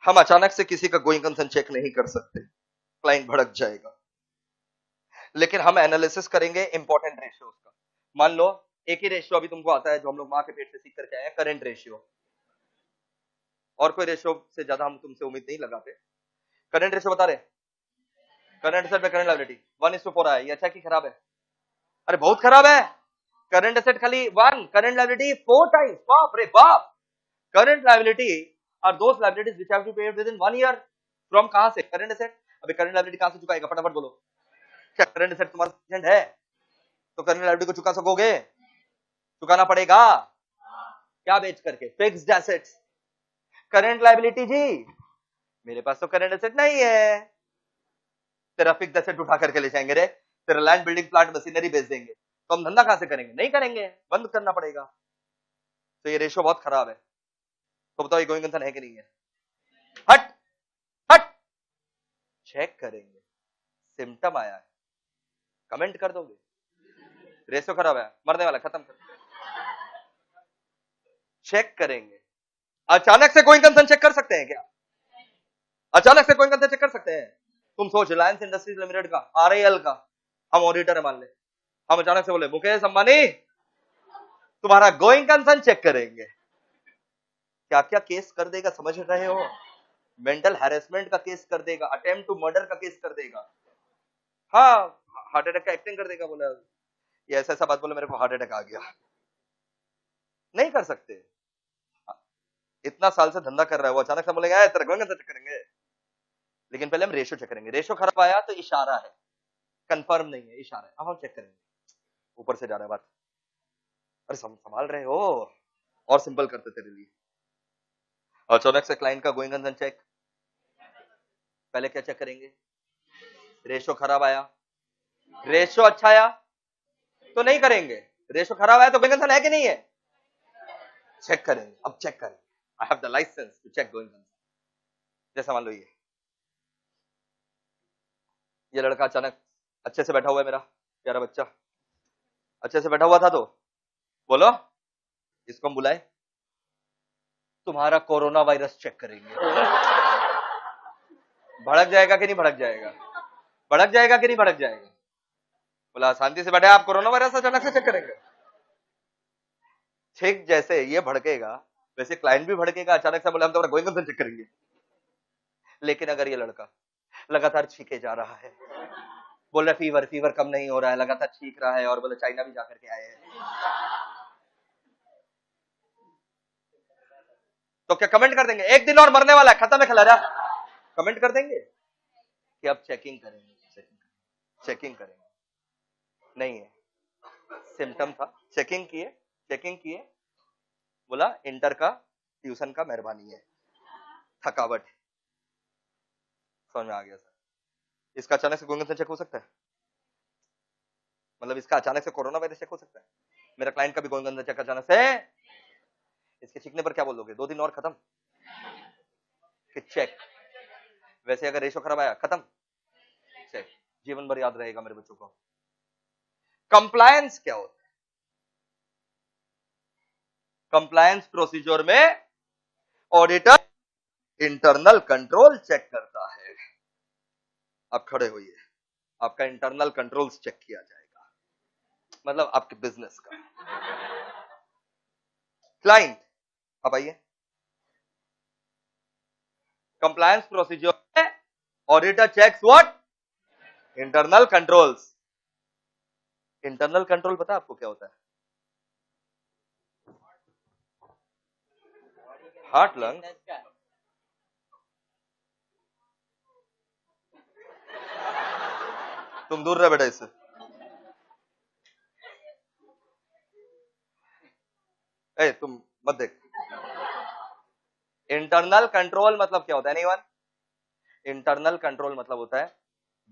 हम अचानक से किसी का गोइंग कंसर्न चेक नहीं कर सकते, क्लाइंट भड़क जाएगा, लेकिन हम एनालिसिस करेंगे इंपॉर्टेंट रेशियोज का। मान लो एक ही रेशियो अभी तुमको आता है जो हम लोग मां के पेट से सीख करके आए हैं, करंट रेशियो, और कोई रेशियो से ज्यादा हम तुमसे उम्मीद नहीं लगाते। करंट रेशियो बता रहे, करंट एसेट पे करंट लायबिलिटी 1:4 है, ये अच्छा कि खराब है? अरे बहुत खराब है। करंट एसेट खाली 1, करंट लायबिलिटी 4 टाइम्स, बाप रे बाप। Current liability are those liabilities which have to pay within 1 year from कहां से? Current asset. अबे करंट लायबिलिटी कहां से चुकाएगा, फटाफट बोलो। क्या करंट एसेट तुम्हारा सफिशिएंट है तो करंट लायबिलिटी को चुका सकोगे? चुकाना पड़ेगा, क्या बेच करके? Fixed assets. करंट लायबिलिटी जी मेरे पास तो करंट एसेट नहीं है, तेरा फिक्स्ड एसेट उठा करके ले जाएंगे रे, तेरा लैंड बिल्डिंग प्लांट मशीनरी बेच देंगे, तो हम धंधा कहां से करेंगे? नहीं करेंगे, बंद करना पड़ेगा। तो ये रेशियो बहुत खराब है। तो बताओ ये गोइंग कंसर्न है कि नहीं है? हट हट, चेक करेंगे, सिम्टम आया है, कमेंट कर दोगे, रेशियो खराब है, मरने वाला, खत्म कर, चेक करेंगे। अचानक से गोइंग कंसर्न चेक कर सकते हैं क्या? अचानक से गोइंग कंसर्न चेक कर सकते हैं? तुम सोच, रिलायंस इंडस्ट्रीज लिमिटेड का, आरआईएल का हम ऑडिटर है मान ले, हम अचानक से बोले मुकेश अंबानी तुम्हारा गोइंग कंसर्न चेक करेंगे, क्या क्या केस कर देगा समझ रहे हो? मेंटल हैरेसमेंट का केस कर देगा, अटेम्प्ट टू मर्डर का केस कर देगा, हाँ हार्ट अटैक का एक्टिंग कर देगा। बोला ये ऐसा ऐसा बात बोले मेरे को हार्ट अटैक आ गया, नहीं कर सकते। इतना साल से धंधा कर रहा है वो, अचानक से बोलेगा तेरा गोइंग कंसर्न चेक करेंगे। लेकिन पहले हम रेशियो चेक करेंगे, रेशियो खराब आया तो इशारा है, कंफर्म नहीं है, इशारा है, अब हम चेक करेंगे। ऊपर से जा रहा है बात, अरे संभाल रहे हो, और सिंपल करते तेरे लिए। अचानक से क्लाइंट का गोइंग कंसर्न चेक, पहले क्या चेक करेंगे? रेशियो खराब आया, रेशियो अच्छा आया तो नहीं करेंगे, रेशियो खराब आया तो गोइंग कंसर्न है कि नहीं है? चेक करेंगे। अब चेक करेंगे, I have the licence to check going concern. जैसा मान लो ये लड़का अचानक अच्छे से बैठा हुआ है, मेरा प्यारा बच्चा अच्छे से बैठा हुआ था, तो बोलो इसको हम बुलाए, तुम्हारा कोरोना वायरस चेक करेंगे। भड़क जाएगा कि नहीं भड़क जाएगा? भड़क जाएगा कि नहीं भड़क जाएगा? बोला शांति से बैठे, आप कोरोना वायरस अचानक से चेक करेंगे? ठीक जैसे ये भड़केगा वैसे क्लाइंट भी भड़केगा, अचानक से बोले हम तो गोइंग चेक करेंगे। लेकिन अगर ये लड़का लगातार छींके जा रहा है, बोल रहा फीवर फीवर कम नहीं हो रहा है, लगातार छींक रहा है और बोले चाइना भी जाकर के आए हैं, तो क्या कमेंट कर देंगे एक दिन और मरने वाला है, खत्म है खिलाड़ा? कमेंट कर देंगे कि अब चेकिंग करेंगे, चेकिंग करेंगे? नहीं है, सिम्टम था, चेकिंग किए, बोला इंटर का ट्यूशन का मेहरबानी है, थकावट है। समझ में आ गया सर? इसका अचानक से गोइंग चेक हो सकता है? मतलब इसका अचानक से कोरोना वायरस चेक हो सकता है? मेरा क्लाइंट का भी गोइंग चेक अचानक से, इसके छींकने पर क्या बोल दोगे? 2 दिन और खत्म कि चेक? वैसे अगर रेशो खराब आया खत्म, चेक, जीवन भर याद रहेगा मेरे बच्चों को। कंप्लायंस क्या होता है? कंप्लायंस प्रोसीजर में ऑडिटर इंटरनल कंट्रोल चेक करता है। आप खड़े होइए, आपका इंटरनल कंट्रोल्स चेक किया जाएगा, मतलब आपके बिजनेस का। क्लाइंट अब आइए, कंप्लायंस प्रोसीजर में auditor checks what? Internal controls. Internal control पता आपको क्या होता है? हार्ट लंग, तुम दूर रहे बेटा इससे। तुम मत देख। इंटरनल कंट्रोल मतलब क्या होता है? एनीवन? इंटरनल कंट्रोल मतलब होता है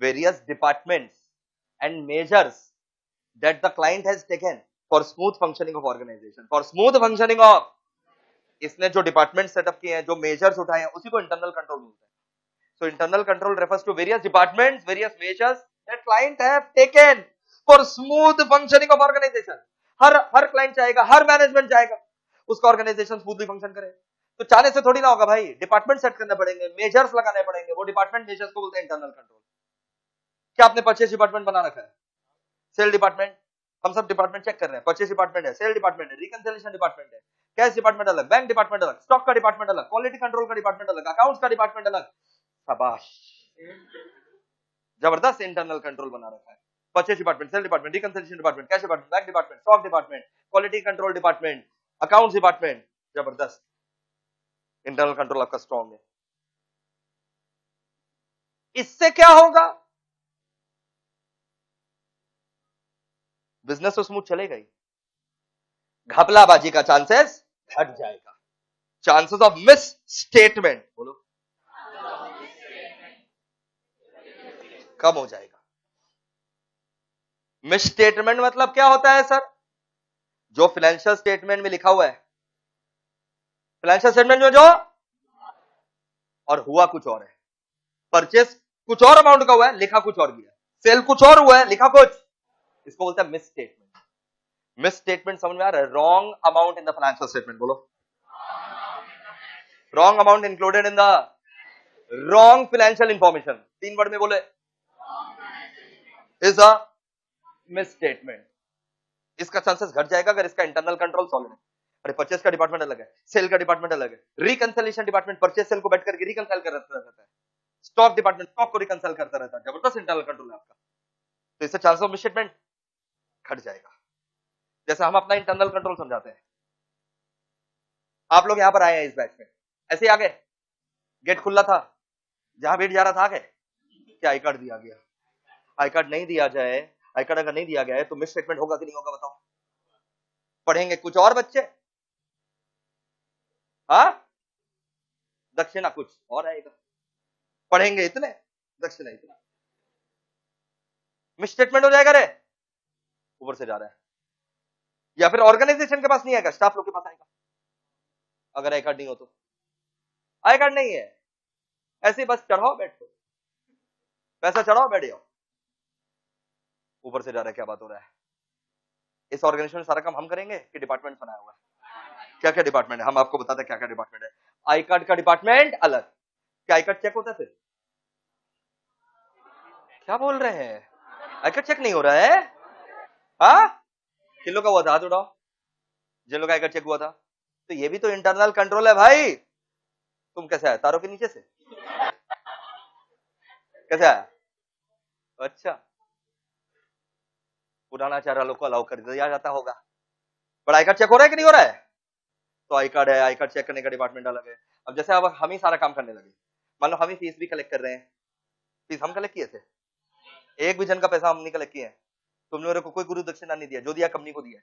various departments and measures that the client has taken for smooth functioning of organisation. For smooth functioning of, इसने जो डिपार्टमेंट सेटअप किए हैं, जो मेजर्स उठाए हैं, उसी को इंटरनल कंट्रोल बोलते हैं। So internal control refers to various departments, various measures that client have taken for smooth functioning of organization. Her client चाहेगा, हर मैनेजमेंट चाहेगा उसका ऑर्गेनाइजेशन स्मूथली फंक्शन करे, तो चाहने से थोड़ी ना होगा भाई, डिपार्टमेंट सेट करने पड़ेंगे, मेजर्स लगाने पड़ेंगे, वो डिपार्टमेंट मेजर्स को बोलते हैं इंटरनल कंट्रोल। क्या आपने परचेज डिपार्टमेंट बना रखा है? सेल डिपार्टमेंट, हम सब डिपार्टमेंट चेक कर रहे हैं, परचेज डिपार्टमेंट है, सेल डिपार्टमेंट है, रिकंसिलिएशन डिपार्टमेंट है, कैश डिपार्टमेंट अलग, बैंक डिपार्टमेंट अलग, स्टॉक का डिपार्टमेंट अलग, क्वालिटी कंट्रोल का डिपार्टमेंट अलग, अकाउंट्स का डिपार्टमेंट अलग। शाबाश, जबरदस्त इंटरनल कंट्रोल बना रखा है। Purchase department, sale department, reconciliation department, cash department, bank department, stock department, quality control department, accounts department, जबरदस्त इंटरनल कंट्रोल आपका स्ट्रॉन्ग है। इससे क्या होगा? बिजनेस तो स्मूथ चलेगा ही, घपलाबाजी का चांसेस घट जाएगा, चांसेस ऑफ मिस स्टेटमेंट बोलो कम हो जाएगा। मिस स्टेटमेंट मतलब क्या होता है सर? जो फाइनेंशियल स्टेटमेंट में लिखा हुआ है, फाइनेंशियल स्टेटमेंट में जो और हुआ कुछ और है, परचेस कुछ और अमाउंट का हुआ है, लिखा कुछ और गया, सेल कुछ और हुआ है, लिखा कुछ, इसको बोलते हैं मिस स्टेटमेंट। मिस स्टेटमेंट समझ में आ रहा है? Wrong amount in the financial statement बोलो, wrong amount included in the wrong financial information, 3 word में बोले इज अ मिस स्टेटमेंट। इसका चांसेस घट जाएगा अगर इसका इंटरनल कंट्रोल सॉलिड है। अरे परचेस का डिपार्टमेंट अलग है, सेल का डिपार्टमेंट अलग है, रिकंसिलिएशन डिपार्टमेंट परचेस सेल को बैठ करके रिकंसाइल कर रहता है, स्टॉक डिपार्टमेंट स्टॉक को रिकंसाइल करता रहता है, जबरदस्त इंटरनल कंट्रोल है आपका, तो इससे चांसेस ऑफ मिस स्टेटमेंट घट जाएगा। जैसे हम अपना इंटरनल कंट्रोल समझाते हैं, आप लोग यहां पर आए हैं इस बैच में, ऐसे ही आ गए, गेट खुला था, जहां भेट जा रहा था आ गए, क्या आई कार्ड दिया गया? आई कार्ड नहीं दिया जाए, आई कार्ड अगर नहीं दिया गया है तो मिस स्टेटमेंट होगा कि नहीं होगा बताओ? पढ़ेंगे कुछ और बच्चे, हाँ, दक्षिणा कुछ और आएगा, पढ़ेंगे इतने, दक्षिणा इतना, मिस स्टेटमेंट हो जाएगा रे, ऊपर से जा रहा है, या फिर ऑर्गेनाइजेशन के पास नहीं आएगा, स्टाफ लोग के पास आएगा। अगर आई कार्ड नहीं हो तो, आई कार्ड नहीं है, ऐसे बस चढ़ाओ बैठो, पैसा चढ़ाओ बैठ जाओ, ऊपर से जा रहा है, क्या बात हो रहा है? इस ऑर्गेनाइजेशन में सारा काम हम करेंगे कि डिपार्टमेंट बनाया हुआ है? क्या क्या डिपार्टमेंट है, हम आपको बताते हैं क्या क्या डिपार्टमेंट है। आई कार्ड का डिपार्टमेंट अलग, क्या आई कार्ड चेक होता है फिर? क्या बोल रहे हैं? आई कार्ड चेक नहीं हो रहा है? हाँ, किन लोग का हुआ था? हाथ उठाओ जिन लोग का आई कार्ड चेक हुआ था। तो ये भी तो इंटरनल कंट्रोल है भाई। तुम कैसे आए? तारों के नीचे से कैसे आया? अच्छा, पुराना चारा लोग को अलाउ कर दिया जाता होगा। पर आई कार्ड चेक हो रहा है कि नहीं हो रहा है? तो आई कार्ड है, आई कार्ड चेक करने का डिपार्टमेंट अलग है। अब जैसे अब हम ही सारा काम करने लगे, मान लो हम ही फीस भी कलेक्ट कर रहे हैं। फीस हम कलेक्ट किए थे, एक भी जन का पैसा हम नहीं कलेक्ट किए हैं। तुमने मेरे को कोई गुरु दक्षिणा नहीं दिया, जो दिया कंपनी को दिया।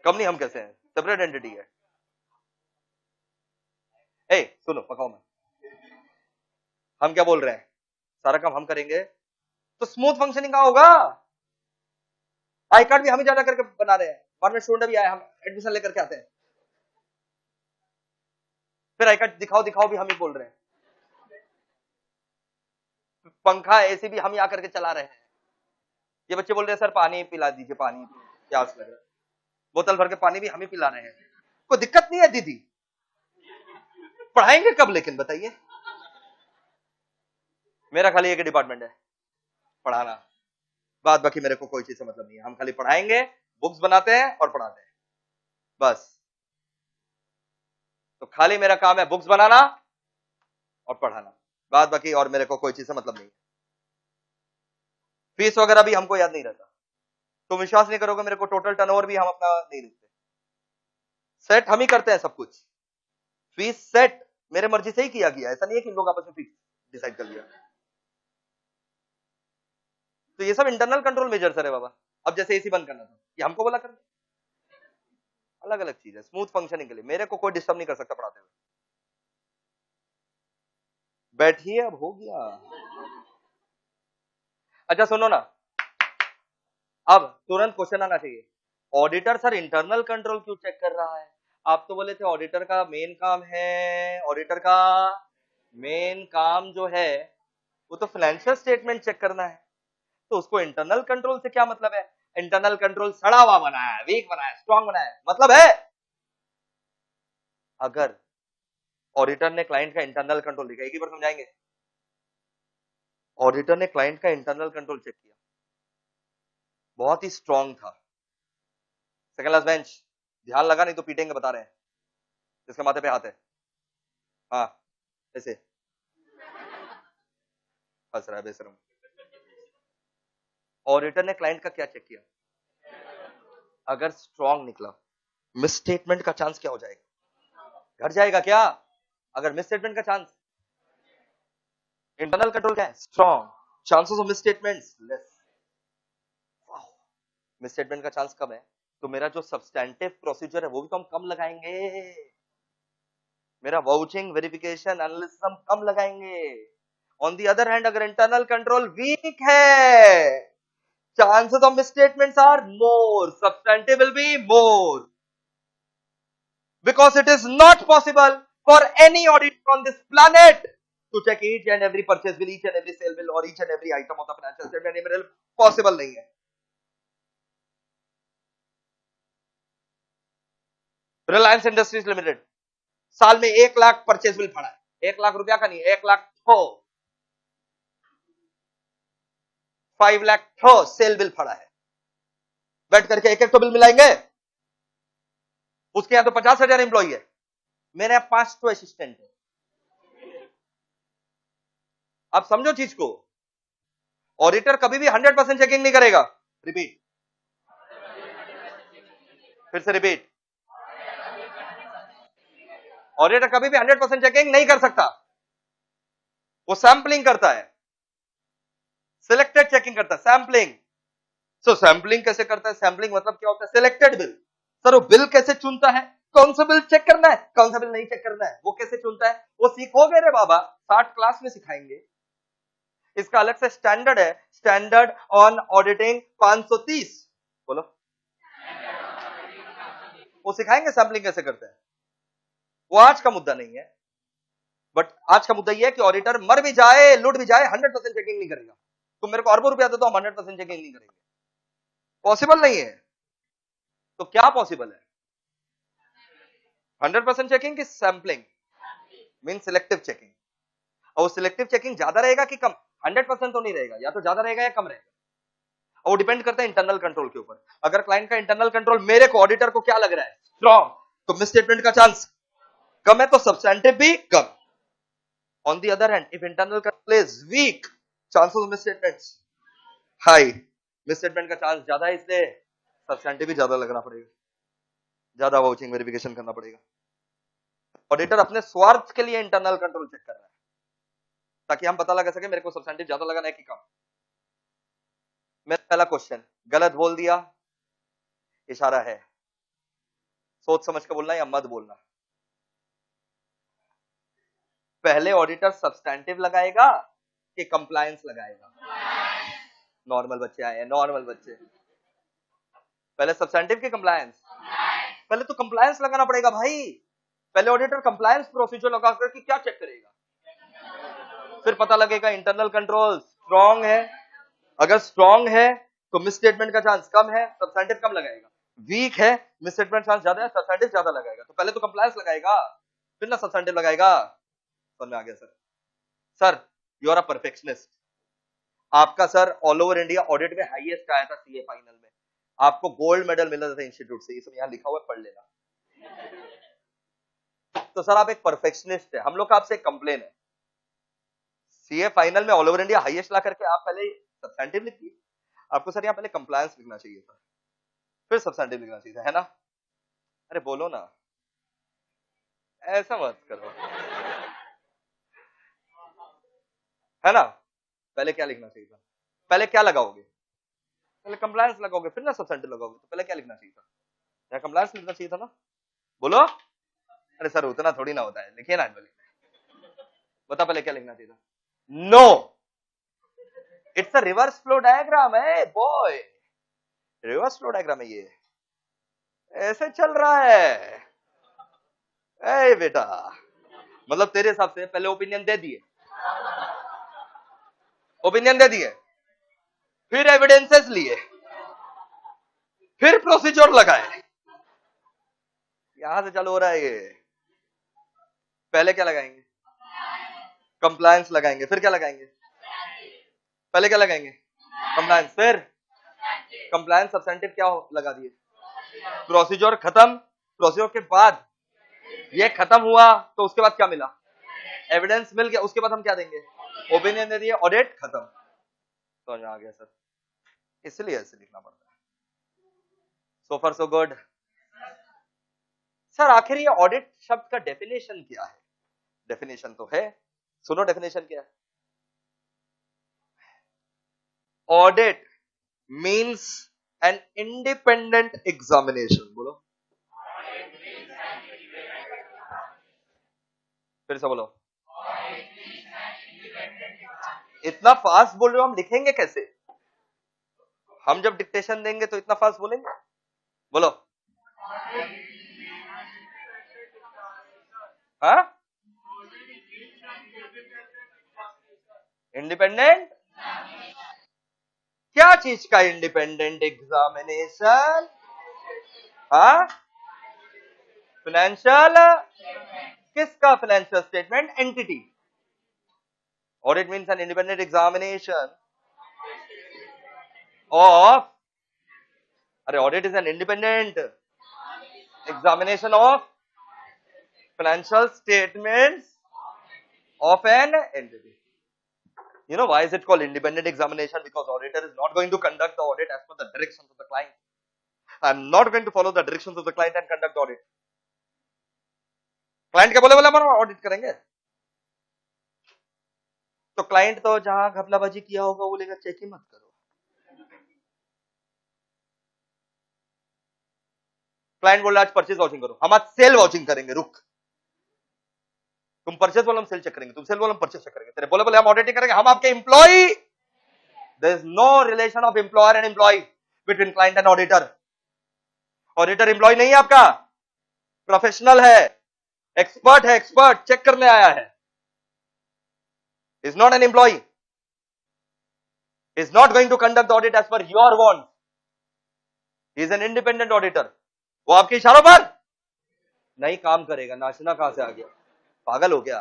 कंपनी हम कैसे हैं? सेपरेट एंटिटी है। ए सुनो, पकाओ मैं, हम क्या बोल रहे हैं? सारा काम हम करेंगे तो स्मूथ फंक्शनिंग का होगा। आई कार्ड भी हम ही ज्यादा करके बना रहे हैं, बाद में स्टूडेंट भी आए, हम एडमिशन लेकर के आते हैं, फिर आई कार्ड दिखाओ दिखाओ भी हम ही बोल रहे हैं। पंखा एसी भी हम ही आकर के चला रहे हैं। ये बच्चे बोल रहे हैं सर पानी पिला दीजिए, पानी प्यास लग रहा है, बोतल भर के पानी भी हम ही पिला रहे हैं। कोई दिक्कत नहीं है दीदी, पढ़ाएंगे कब लेकिन बताइए? मेरा खाली एक डिपार्टमेंट है, पढ़ाना। बात बाकी मेरे को कोई चीज से मतलब नहीं है। हम खाली पढ़ाएंगे, बुक्स बनाते हैं और पढ़ाते हैं, बस। तो खाली मेरा काम है बुक्स बनाना और पढ़ाना, बात बाकी और मेरे को कोई चीज से मतलब नहीं है। फीस वगैरह भी हमको याद नहीं रहता। तुम विश्वास नहीं करोगे, मेरे को टोटल टर्नओवर भी हम अपना नहीं लिखते, सेट हम ही करते हैं सब कुछ। फीस सेट मेरे मर्जी से ही किया गया, ऐसा नहीं है कि लोग आपस में फीस डिसाइड कर लिया। तो ये सब इंटरनल कंट्रोल मेजर्स है बाबा। अब जैसे एसी बंद करना था, ये हमको बोला कर, अलग अलग चीज है स्मूथ फंक्शनिंग के लिए। मेरे को कोई डिस्टर्ब नहीं कर सकता पढ़ाते हुए। बैठिए, अब हो गया। अच्छा सुनो ना, अब तुरंत क्वेश्चन आना चाहिए, ऑडिटर सर इंटरनल कंट्रोल क्यों चेक कर रहा है? आप तो बोले थे ऑडिटर का मेन काम है, ऑडिटर का मेन काम जो है वो तो फाइनेंशियल स्टेटमेंट चेक करना है, तो उसको इंटरनल कंट्रोल से क्या मतलब है? इंटरनल कंट्रोल सड़ा हुआ बनाया है, वीक बनाया है, स्ट्रांग बनाया है, मतलब है? अगर ऑडिटर ने क्लाइंट का इंटरनल कंट्रोल देखा, एक ही बार समझाएंगे। ऑडिटर ने क्लाइंट का इंटरनल कंट्रोल चेक किया, बहुत ही स्ट्रांग था। सेकंड क्लास बेंच, ध्यान लगा नहीं तो पीटेंगे, बता रहे हैं। जिसके माथे पे हाथ है, हाँ ऐसे हंस रहा है बेशरम। ऑडिटर ने क्लाइंट का क्या चेक किया? अगर स्ट्रांग निकला, मिस स्टेटमेंट का चांस क्या हो जाएगा? घट जाएगा क्या? अगर मिस स्टेटमेंट का चांस, इंटरनल कंट्रोल क्या है? Strong, chances of miss statements less. Miss statement का चांस कम है, तो मेरा जो सब्सटैंटिव प्रोसीजर है वो भी तो हम कम लगाएंगे, मेरा वाउचिंग वेरिफिकेशन एनालिसिस हम कम लगाएंगे। ऑन दी अदर हैंड, अगर इंटरनल कंट्रोल वीक है, chances of misstatements are more, substantive will be more, because it is not possible for any auditor on this planet to check each and every purchase bill, each and every sale bill or each and every item of the financial statement. Possible नहीं है। Reliance industries limited साल में 1 lakh purchase bill फड़ा है, 1 लाख रुपया का नहीं, 1 lakh 5 lakh cell bill फड़ा है। बैठ करके एक एक तो बिल मिलाएंगे। उसके यहां तो 50,000 एम्प्लॉई है, मेरे यहां 5 तो असिस्टेंट है। अब समझो चीज को, ऑडिटर कभी भी 100% चेकिंग नहीं करेगा। रिपीट, फिर से रिपीट, ऑडिटर कभी भी 100% चेकिंग नहीं कर सकता। वो सैंपलिंग करता है, सिलेक्टेड चेकिंग करता है, सैंपलिंग। सो सैंपलिंग कैसे करता है? सैंपलिंग मतलब क्या होता है? Selected bill. सर वो बिल कैसे चुनता है? कौन सा बिल चेक करना है, कौन सा बिल नहीं चेक करना है, वो कैसे चुनता है? वो सीखोगे रे बाबा, 60 क्लास में सिखाएंगे। इसका अलग से स्टैंडर्ड है, स्टैंडर्ड ऑन ऑडिटिंग 530, बोलो। वो सिखाएंगे सैंपलिंग कैसे करते हैं। वो आज का मुद्दा नहीं है, बट आज का मुद्दा यह है कि ऑडिटर मर भी जाए, लुट भी जाए, 100% चेकिंग नहीं करेगा। तुम मेरे को अरबों रुपया दे दो, हम 100% चेकिंग नहीं करेंगे, पॉसिबल नहीं है। तो क्या पॉसिबल है? 100% चेकिंग की सैंपलिंग मीन सिलेक्टिव चेकिंग। और वो सिलेक्टिव चेकिंग ज्यादा रहेगा कि कम? 100% तो नहीं रहेगा, या तो ज्यादा रहेगा या कम रहेगा, और वो डिपेंड करता है इंटरनल कंट्रोल के ऊपर। अगर क्लाइंट का इंटरनल कंट्रोल मेरे को ऑडिटर को क्या लग रहा है स्ट्रॉन्ग, तो मिस स्टेटमेंट का चांस कम है, तो सब्सटेंटिव भी कम। On the other hand, if internal control is weak, chances of misstatements high, misstatement का चांस ज्यादा है, इसलिए सब्सटेंटिव भी ज्यादा लगना पड़ेगा, ज्यादा वाउचिंग वेरिफिकेशन करना पड़ेगा। ऑडिटर अपने स्वार्थ के लिए इंटरनल कंट्रोल चेक कर रहा है, ताकि हम पता लगा सके मेरे को सब्सटेंटिव ज्यादा लगाना है कि कम। मेरा पहला क्वेश्चन गलत बोल दिया, इशारा है, सोच समझ के बोलना या मत बोलना। पहले ऑडिटर सब्सटेंटिव लगाएगा कि कंप्लायंस लगाएगा? नॉर्मल बच्चे आए हैं, नॉर्मल बच्चे। पहले सब्सटेंटिव की कंप्लायंस? पहले तो कंप्लायंस लगाना पड़ेगा भाई। पहले ऑडिटर कंप्लायंस प्रोसीजर लगा करके क्या चेक करेगा, फिर पता लगेगा इंटरनल कंट्रोल स्ट्रॉन्ग है। अगर स्ट्रॉन्ग है तो मिस स्टेटमेंट का चांस कम है, सब्सटेंटिव कम लगाएगा। वीक है, मिस स्टेटमेंट चांस ज्यादा है, सब्सटेंटिव ज्यादा लगाएगा। तो पहले तो कंप्लायंस लगाएगा, फिर ना सब्सटेंटिव लगाएगा। समझ में आ गया sir? Sir you are a perfectionist. आपका sir all over India audit में हाईएस्ट आया था सीए फाइनल में, आपको गोल्ड मेडल मिला था इंस्टीट्यूट से, ये सब यहां लिखा हुआ है, पढ़ लेना। तो सर आप एक परफेक्शनिस्ट है, हम लोग का आपसे एक कंप्लेन है, सीए फाइनल में ऑल ओवर इंडिया हाईएस्ट ला करके आप पहले सब्सटेंटिव लिखिए। आपको सर यहां पहले कंप्लायंस लिखना चाहिए था, फिर सब्सटेंटिव लिखना चाहिए था, है ना? अरे बोलो ना, ऐसा मत करो, है ना? पहले क्या लिखना चाहिए था? पहले क्या लगाओगे? पहले कंप्लायंस लगाओगे, फिर ना सब्सटेंटिव लगाओगे। तो पहले क्या लिखना चाहिए था? या कंप्लायंस लिखना चाहिए था ना? बोलो। अरे सर उतना थोड़ी ना होता है, लिखिए ना। बता पहले क्या लिखना चाहिए था? No, it's a reverse flow diagram है बॉय, रिवर्स फ्लो डायग्राम है ये, ऐसे चल रहा है। ए बेटा, मतलब तेरे हिसाब से पहले ओपिनियन दे दिए, ओपिनियन दे दिए, फिर एविडेंसेस लिए, फिर प्रोसीजर लगाए, यहां से चालू हो रहा है ये। पहले क्या लगाएंगे? कंप्लायंस लगाएंगे, फिर क्या लगाएंगे? पहले क्या लगाएंगे? कंप्लायंस, फिर कंप्लायंस सब्सटेंटिव क्या लगा दिए? प्रोसीजर खत्म। प्रोसीजर के बाद ये खत्म हुआ तो उसके बाद क्या मिला? एविडेंस मिल गया, उसके बाद हम क्या देंगे? ओपिनियन दे दिए, ऑडिट खत्म। समझ में आ गया सर? इसलिए ऐसे लिखना पड़ता है। सो फार सो गुड। सर आखिर ये ऑडिट शब्द का डेफिनेशन क्या है? डेफिनेशन तो है, सुनो डेफिनेशन क्या है। Audit means an independent examination. बोलो, फिर से बोलो। इतना फास्ट बोल रहे हो, हम लिखेंगे कैसे? हम जब डिक्टेशन देंगे तो इतना फास्ट बोलेंगे? बोलो। हाँ, इंडिपेंडेंट क्या चीज का इंडिपेंडेंट एग्जामिनेशन? हाँ, फाइनेंशियल, किसका financial statement? Entity. Audit means an independent examination of, अरे audit is an independent examination of financial statements of an entity. You know why is it called independent examination? Because auditor is not going to conduct the audit as per the directions of the client. I am not going to follow the directions of the client and conduct the audit. Client क्या बोले हम audit करेंगे, तो client तो जहां घपलाबाजी किया होगा वो बोलेगा चेक ही मत करो। क्लाइंट बोल रहा आज परचेज वाउचिंग करो, हम आज सेल वाउचिंग करेंगे, रुक। तुम परचेज बोलो हम सेल चेक करेंगे, तुम सेल बोलो हम परचेज चेक करेंगे, तेरे बोले हम ऑडिटिंग करेंगे, हम आपके employee. There is no relation of employer and employee between client and auditor. Auditor employee नहीं है आपका, प्रोफेशनल है, एक्सपर्ट है, एक्सपर्ट चेक करने आया है, is not an employee, is not going to conduct the audit as per your want, is an independent auditor. वो आपके इशारों पर नहीं काम करेगा। नाचना कहां से आ गया, पागल हो गया?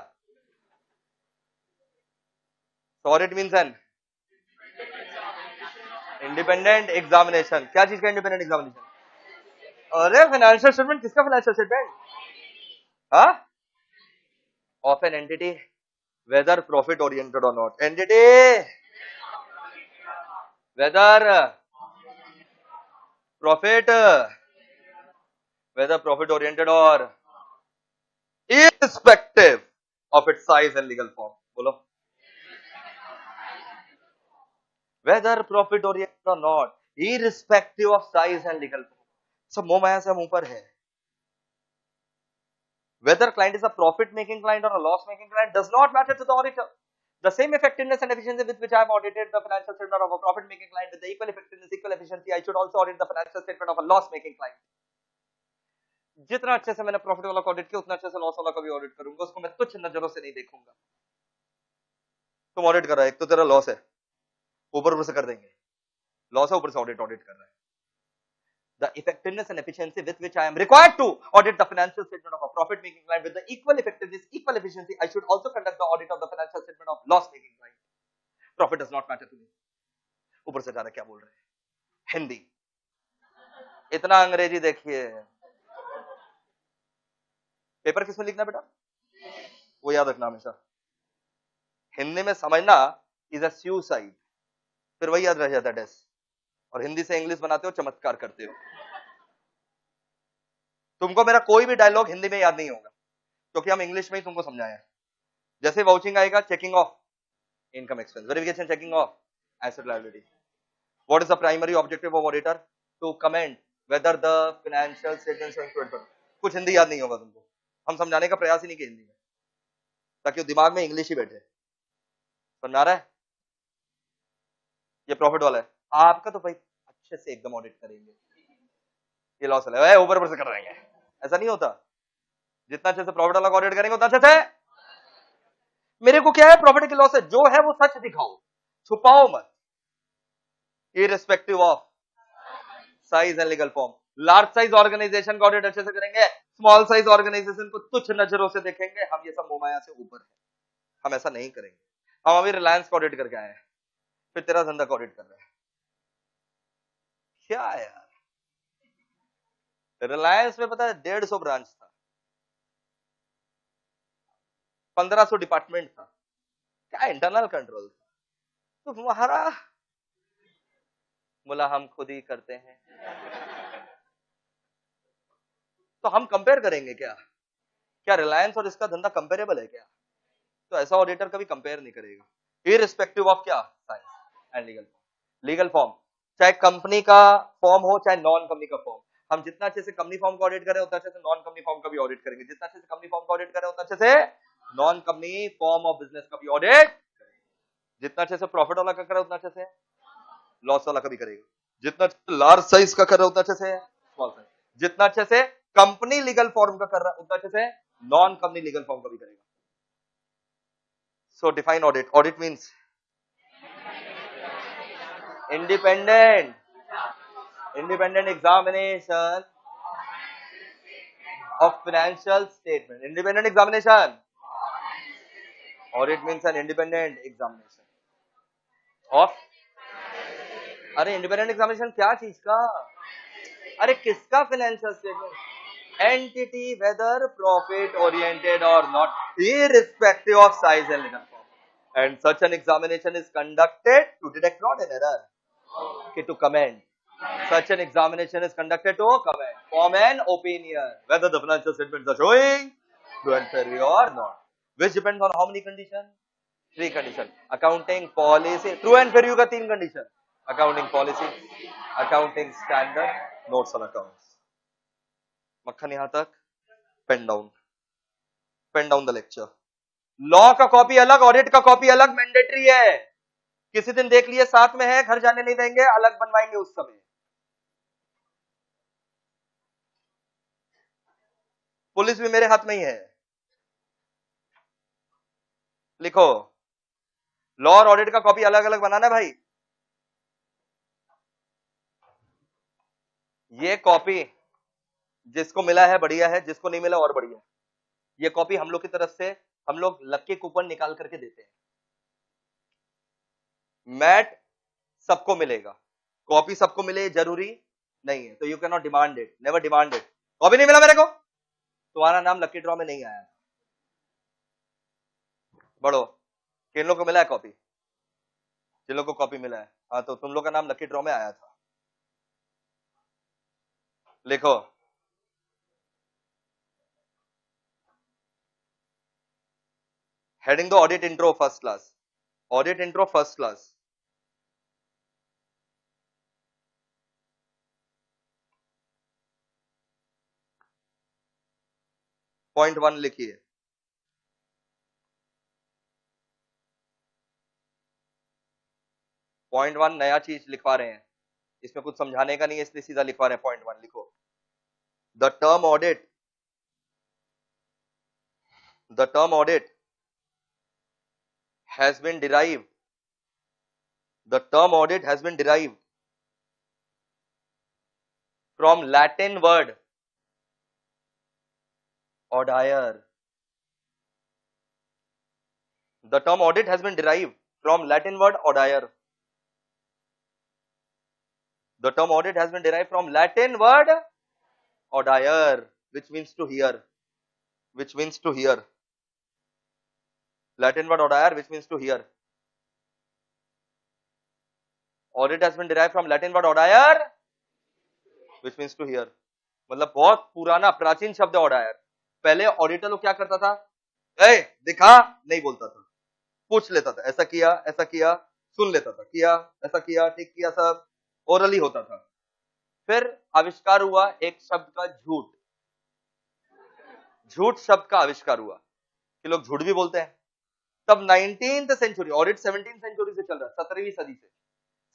तो audit means an independent examination. क्या चीज का इंडिपेंडेंट एग्जामिनेशन? अरे फाइनेंशियल स्टेटमेंट किसका फाइनेंशियल स्टेटमेंट? हाँ, of an entity whether profit oriented और not. Entity whether profit oriented और irrespective of its size and legal form। बोलो, whether profit oriented or not, irrespective of size and legal form। सब मोह माया से हम ऊपर है। Whether client is a profit making client or a loss making client does not matter to the auditor। The same effectiveness and efficiency with which I have audited the financial statement of a profit making client, with the equal effectiveness, equal efficiency, I should also audit the financial statement of a loss making client। जितना अच्छे से मैंने profit वाला audit किया, उतना अच्छे से loss वाला का भी ऑडिट करूंगा। उसको मैं तुच्छ नजरों से नहीं देखूंगा। तुम ऑडिट कर रहा है, एक तो तेरा लॉस है, ऊपर से कर देंगे, लॉस है ऊपर से ऑडिट कर रहा है। The effectiveness and efficiency with which I am required to audit the financial statement of a profit making client, with the equal effectiveness, equal efficiency, I should also conduct the audit of the financial statement of loss making client। Profit does not matter to me। ऊपर से जा रहा क्या बोल रहे हैं? हिंदी, इतना अंग्रेजी देखिए। पेपर किसमें लिखना बेटा? वो याद रखना हमेशा, हिंदी में समझना इज अ सुसाइड। फिर वही याद रह जाता है डेस। और हिंदी से इंग्लिश बनाते हो, चमत्कार करते हो। तुमको मेरा कोई भी डायलॉग हिंदी में याद नहीं होगा, क्योंकि हम इंग्लिश में ही तुमको समझाया। जैसे वाउचिंग आएगा, checking of income expense, verification checking of asset liability. What is the primary objective of auditor? To comment whether the financial statements. कुछ हिंदी याद नहीं होगा तुमको, हम समझाने का प्रयास ही नहीं किया हिंदी में, ताकि दिमाग में इंग्लिश ही बैठे। समझ आ रहा है? ये प्रॉफिट वाला है आपका, तो भाई अच्छे से एकदम ऑडिट करेंगे। ये लॉस वाला है, ऊपर से कर रहे हैं, ऐसा नहीं होता। जितना अच्छे से प्रॉफिट वाला ऑडिट करेंगे उतना अच्छे से। मेरे को क्या है, प्रॉफिट की लॉस है, जो है वो सच दिखाओ, छुपाओ मत। Irrespective of size and legal form. Large size organisation का ऑडिट अच्छे से करेंगे, स्मॉल साइज ऑर्गेनाइजेशन को तुच्छ नजरों से देखेंगे। हम ये सब मोमाया से ऊपर है, हम ऐसा नहीं करेंगे। हम अभी रिलायंस का ऑडिट करके आए हैं, फिर तेरा धंधा का ऑडिट कर रहे हैं। क्या यार, रिलायंस में पता है 150 ब्रांच था, 1500 डिपार्टमेंट था, क्या इंटरनल कंट्रोल था। तो तुम्हारा बोला हम खुद ही करते हैं, तो हम कंपेयर करेंगे क्या? क्या रिलायंस और इसका धंधा कंपेरेबल है क्या? तो ऐसा ऑडिटर कभी कंपेयर नहीं करेगा। इररिस्पेक्टिव ऑफ क्या? Science and legal form. Legal form चाहे कंपनी का फॉर्म हो चाहे नॉन कंपनी का फॉर्म, हम जितना अच्छे से कंपनी फॉर्म का ऑडिट करें उतना अच्छे से नॉन कंपनी फॉर्म का भी ऑडिट करेंगे। जितना अच्छे से कंपनी फॉर्म का ऑडिट करें उतना अच्छे से non company form of business का भी ऑडिट। जितना अच्छे से प्रॉफिट वाला का करें उतना अच्छे से लॉस वाला का भी करेगा। जितना लार्ज साइज का कर रहा है उतना अच्छे से स्मॉल साइज। जितना अच्छे से कंपनी लीगल फॉर्म का कर रहा है उतना अच्छे से नॉन कंपनी लीगल फॉर्म का भी करेगा। सो define audit. Audit means independent examination of financial statement। independent examination, audit means an independent examination of, अरे independent examination क्या चीज का? अरे किसका financial statement? entity whether profit oriented or not, irrespective of size and legal form, and such an examination is conducted to detect fraud and error, to comment। Such an examination is conducted to comment, form an opinion whether the financial statements are showing true and fair or not, which depends on how many conditions? 3 conditions। accounting policy, true and fair का 3 condition, accounting policy, accounting standard, notes on accounts। मक्खन यहां तक, pen down the lecture. Law का copy अलग, audit का copy अलग, mandatory है। किसी दिन देख लिए साथ में है, घर जाने नहीं देंगे, अलग बनवाएंगे उस समय। पुलिस भी मेरे हाथ में ही है। लिखो, लॉ और ऑडिट का कॉपी अलग अलग बनाना है भाई। ये कॉपी जिसको मिला है बढ़िया है, जिसको नहीं मिला और बढ़िया। ये कॉपी हम लोग की तरफ से, हम लोग लक्की कूपन निकाल करके देते हैं। मैट सबको मिलेगा, कॉपी सबको मिले जरूरी नहीं है, तो you can not demand it, never demand it. Copy नहीं मिला मेरे को, तुम्हारा नाम लकी ड्रॉ में नहीं आया। बढ़ो, किन लोग को मिला है कॉपी? जिन लोग को कॉपी मिला है, हाँ, तो तुम लोग का नाम लकी ड्रॉ में आया था। लिखो, हेडिंग दो audit intro first class, audit intro first class. Point 1 लिखिए। पॉइंट 1 नया चीज लिखवा रहे हैं, इसमें कुछ समझाने का नहीं है, इसलिए सीधा लिखवा रहे हैं। पॉइंट 1 लिखो, the term audit has been derived, the term audit has been derived from Latin word audire. The term audit has been derived from Latin word audire. The term audit has been derived from Latin word audire, which means to hear. Which means to hear. Latin word audire, which means to hear. Audit has been derived from Latin word audire, which means to hear. मतलब बहुत पुराना प्राचीन शब्द ऑडायर। पहले auditor लोग क्या करता था, ए दिखा नहीं बोलता था, पूछ लेता था, ऐसा किया, सुन लेता था, किया, ऐसा किया, ठीक किया, सब ओरली होता था। फिर आविष्कार हुआ एक शब्द का झूठ, झूठ शब्द का आविष्कार हुआ कि लोग झूठ भी बोलते हैं। तब 19th century, audit 17th century से चल रहा है, 17वीं सदी से।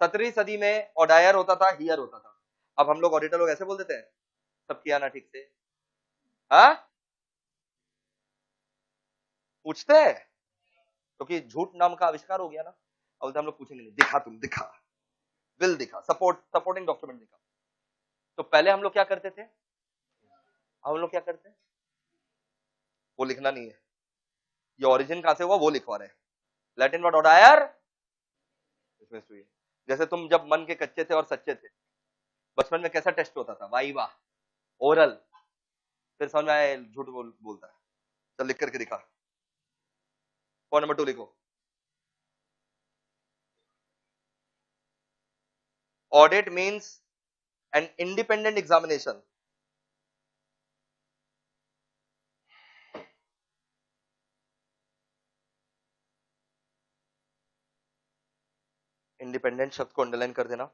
17वीं सदी में ऑडायर होता था, हियर होता था। अब हम लोग ऑडिटर लोग ऐसे बोल देते हैं, सब किया ना ठीक से, हाँ पूछते हैं, क्योंकि झूठ नाम का आविष्कार हो गया ना। अब हम लोग पूछेंगे नहीं, दिखा, तुम दिखा, बिल दिखा, सपोर्टिंग डॉक्यूमेंट दिखा। तो पहले हम लोग क्या करते थे, हम लोग क्या करते हैं, वो लिखना नहीं है, ये ओरिजिन कहां से हुआ वो लिखवा रहे हैं। लैटिन वर्ड ऑडायर, जैसे तुम जब मन के कच्चे थे और सच्चे थे, बचपन में कैसा टेस्ट होता था, वाइवा, ओरल, फिर समझ में आया झूठ बोलता है। चल लिख करके दिखा। पॉइंट नंबर 2 लिखो, audit means an independent examination independent शब्द को अंडरलाइन कर देना।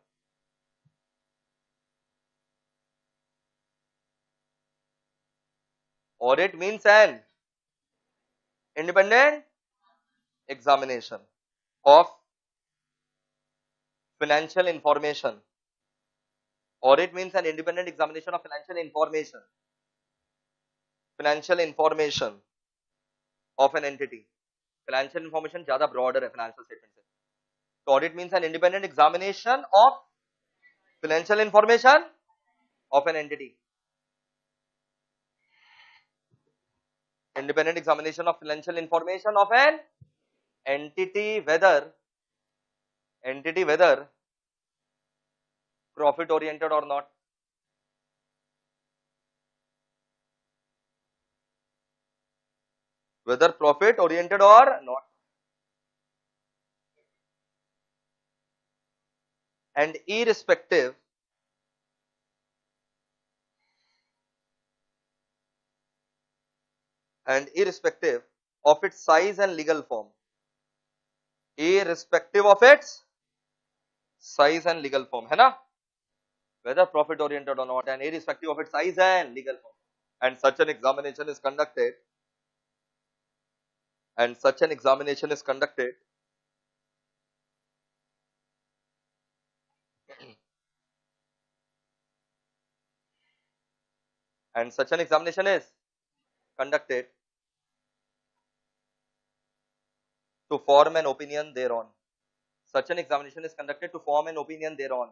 Audit means an independent examination of financial information. Audit means an independent examination of financial information of an entity. Financial information ज्यादा broader है financial statement से। तो audit means an independent examination of financial information of an entity. Independent examination of financial information of an entity, whether profit oriented or not. Whether profit oriented or not. And irrespective of its size and legal form. Irrespective of its size and legal form, है ना? Whether profit oriented or not, and irrespective of its size and legal form. And such an examination is conducted. And such an examination is conducted and such an examination is conducted to form an opinion thereon. Such an examination is conducted to form an opinion thereon.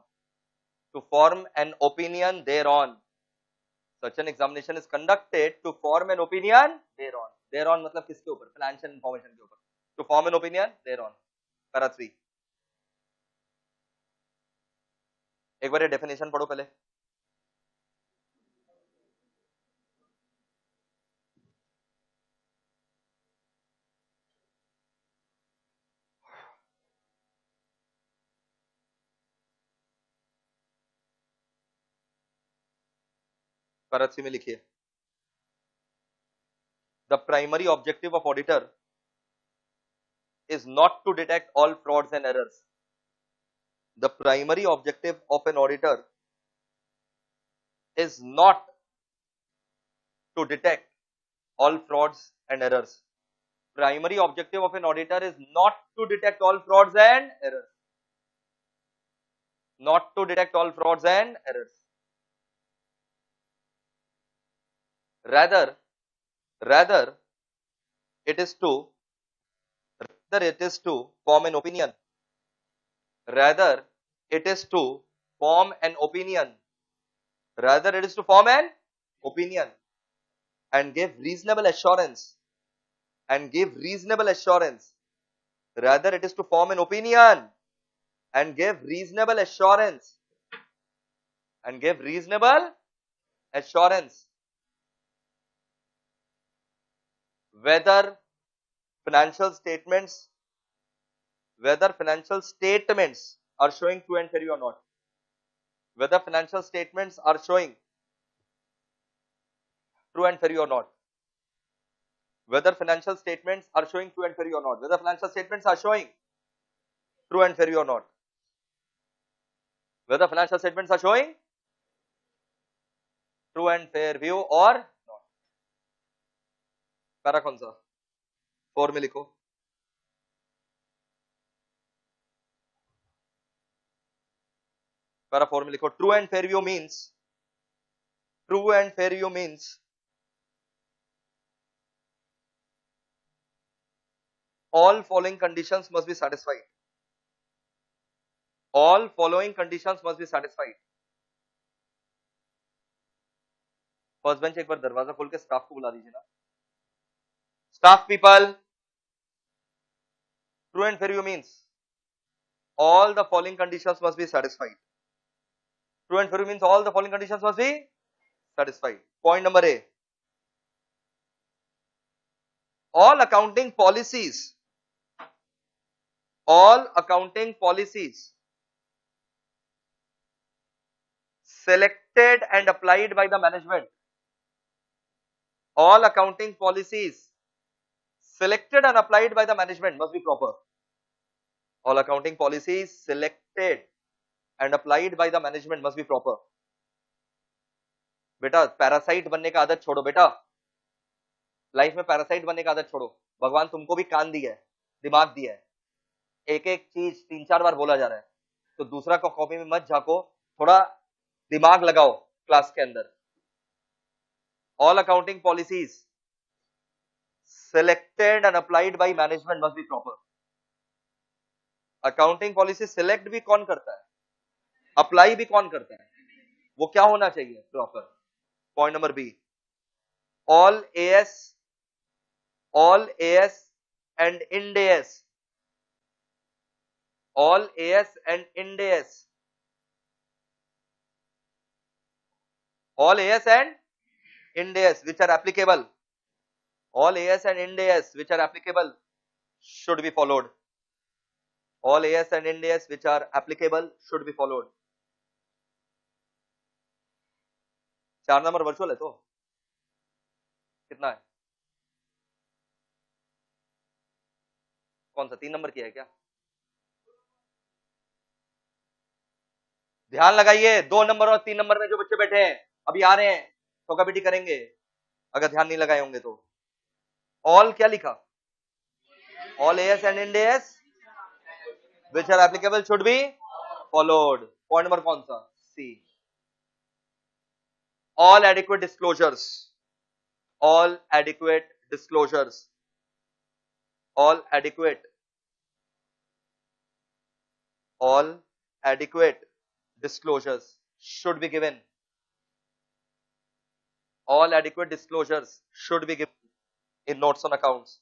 To form an opinion thereon. Such an examination is conducted to form an opinion thereon. Thereon मतलब किसके ऊपर? Financial information के ऊपर. To form an opinion thereon. Para 3. एक बार ये definition पढ़ो पहले। करत में लिखिए, the primary objective of auditor is not to detect all frauds and errors. The primary objective of an auditor is not to detect all frauds and errors. Primary objective of an auditor is not to detect all frauds and errors. Not to detect all frauds and errors. Rather, it is to form an opinion. Rather, it is to form an opinion. Rather, it is to form an opinion and give reasonable assurance. Rather, it is to form an opinion and give reasonable assurance. Whether financial statements are showing true and fair or not. Whether financial statements are showing true and fair or not. Whether financial statements are showing true and fair or not. Whether financial statements are showing true and fair or not. Whether financial statements are showing true and fair view or not. Para कौन सा? 4 में लिखो. Para 4 में लिखो. True and fair view means all following conditions must be satisfied. All following conditions must be satisfied. First bench एक बार दरवाजा खोल के स्टाफ को बुला दीजिए ना. Staff people, true and fair view means all the following conditions must be satisfied. True and fair view means all the following conditions must be satisfied. Point number A. All accounting policies selected and applied by the management. All accounting policies selected and applied by the management must be proper. All accounting policies selected and applied by the management must be proper. बेटा parasite बनने का आदत छोड़ो बेटा. Life में parasite बनने का आदत छोड़ो. भगवान तुमको भी कान दिया है, दिमाग दिया है. एक एक चीज 3-4 बार बोला जा रहा है, तो दूसरा को कॉपी में मत झाको, थोड़ा दिमाग लगाओ क्लास के अंदर. All accounting policies selected and applied by management must be proper. Accounting policy select भी कौन करता है, अप्लाई भी कौन करता है, वो क्या होना चाहिए? Proper. Point number B. All AS and Ind AS all AS and Ind AS, all AS and Ind AS which are applicable, all AS and Ind AS which are applicable should be followed. All AS and Ind AS which are applicable should be followed. 4 number virtual है तो कितना है? कौन सा 3 number किया है क्या? ध्यान लगाइए, 2 नंबर और 3 नंबर में जो बच्चे बैठे हैं अभी आ रहे हैं, ठोकापिटी करेंगे अगर ध्यान नहीं लगाए होंगे तो. ऑल क्या लिखा? All AS and Ind as which are applicable should be followed. Point number कौन सा? सी. all adequate disclosures all adequate disclosures should be given. All adequate disclosures should be given in notes on accounts.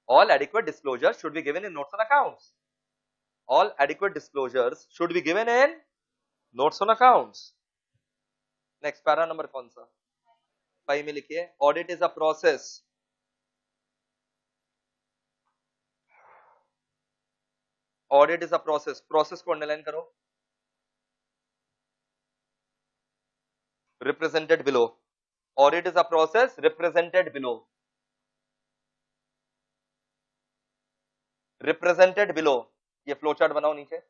All adequate disclosures should be given in notes on accounts. All adequate disclosures should be given in notes on accounts. Next para number कौन सा? 5 में लिखिए audit is a process. Audit is a process. Process को underline करो. Represented below. Audit is a process represented below. Represented below. ये flow chart बनाओ नीचे.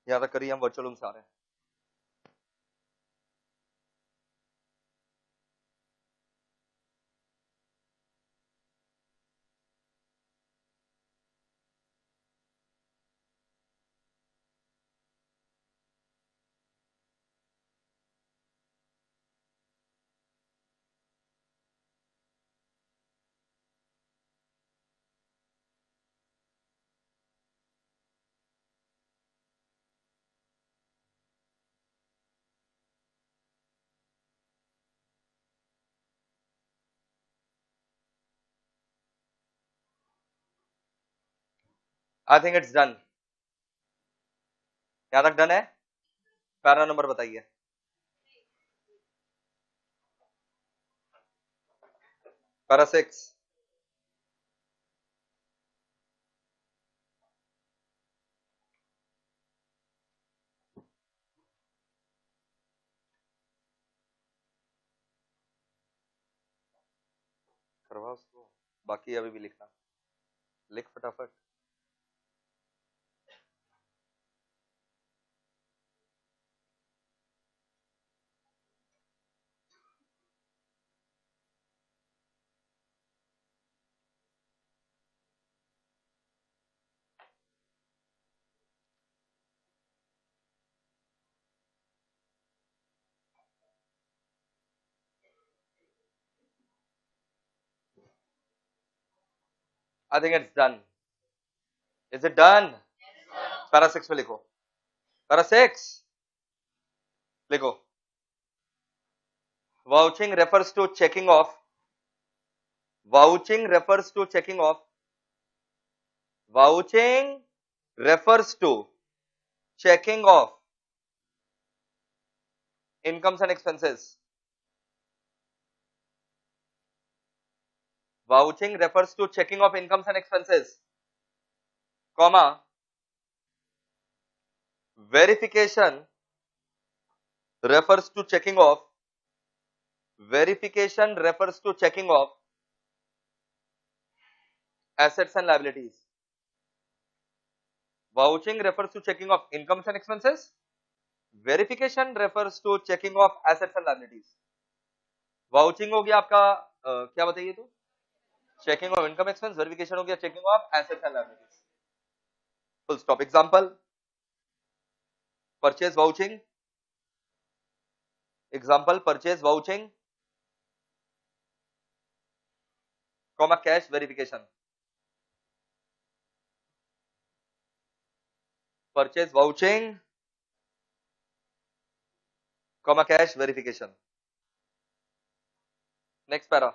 याद करिए हम वर्चुअल रूम से आ रहे हैं. I think it's done. यहाँ तक डन है. पैरा नंबर बताइए. पैरा 6. करवा उसको. बाकी अभी भी लिखना. लिख फटाफट. I think it's done. Is it done? Para 6 में लिखो. पैरा 6 लिखो. Vouching refers to checking off. Vouching refers to checking off. Vouching refers to checking off incomes and expenses. Vouching refers to checking off incomes and expenses, comma, verification refers to checking off, verification refers to checking off assets and liabilities. Vouching refers to checking off incomes and expenses, verification refers to checking off assets and liabilities. Vouching हो गया आपका क्या बताइए तो checking of income expense, verification हो गया checking of assets and liabilities. Full stop. Example, purchase vouching. Example, purchase vouching, comma, cash verification. Purchase vouching, comma, cash verification. Next para.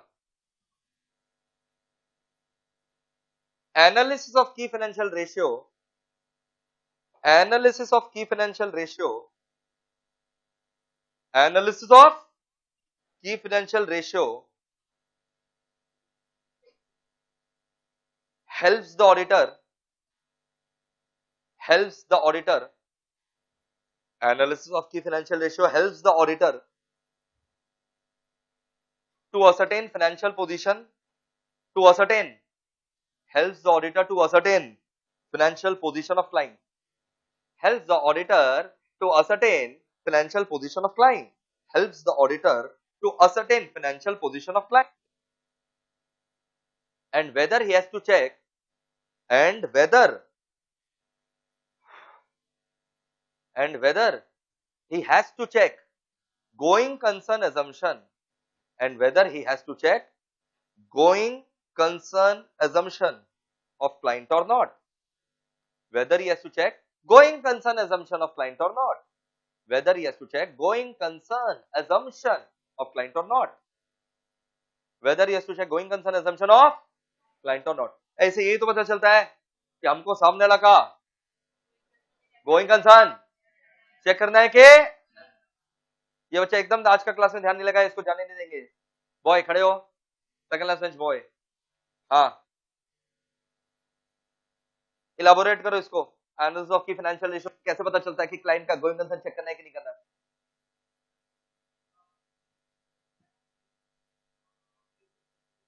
Analysis of key financial ratio. Analysis of key financial ratio. Analysis of key financial ratio helps the auditor. Analysis of key financial ratio helps the auditor to ascertain financial position. Helps the auditor to ascertain financial position of client. Helps the auditor to ascertain financial position of client. Helps the auditor to ascertain financial position of client. And whether he has to check, going concern assumption, and whether he has to check going concern assumption of client or not. Whether he has to check going concern assumption of client or not. Whether he has to check going concern assumption of client or not. Whether he has to check going concern assumption of client or not. ऐसे यही तो पता चलता है कि हमको सामने वाला का गोइंग कंसर्न चेक करना है कि ये बच्चा एकदम आज का क्लास में ध्यान नहीं लगा, इसको जाने नहीं देंगे। बॉय खड़े हो, सेकंड लास्ट बेंच बॉय। हाँ, इलाबोरेट करो इसको। Analysis of key financial ratio कैसे पता चलता है कि क्लाइंट का गोइंग कंसर्न चेक करना है कि नहीं करना है?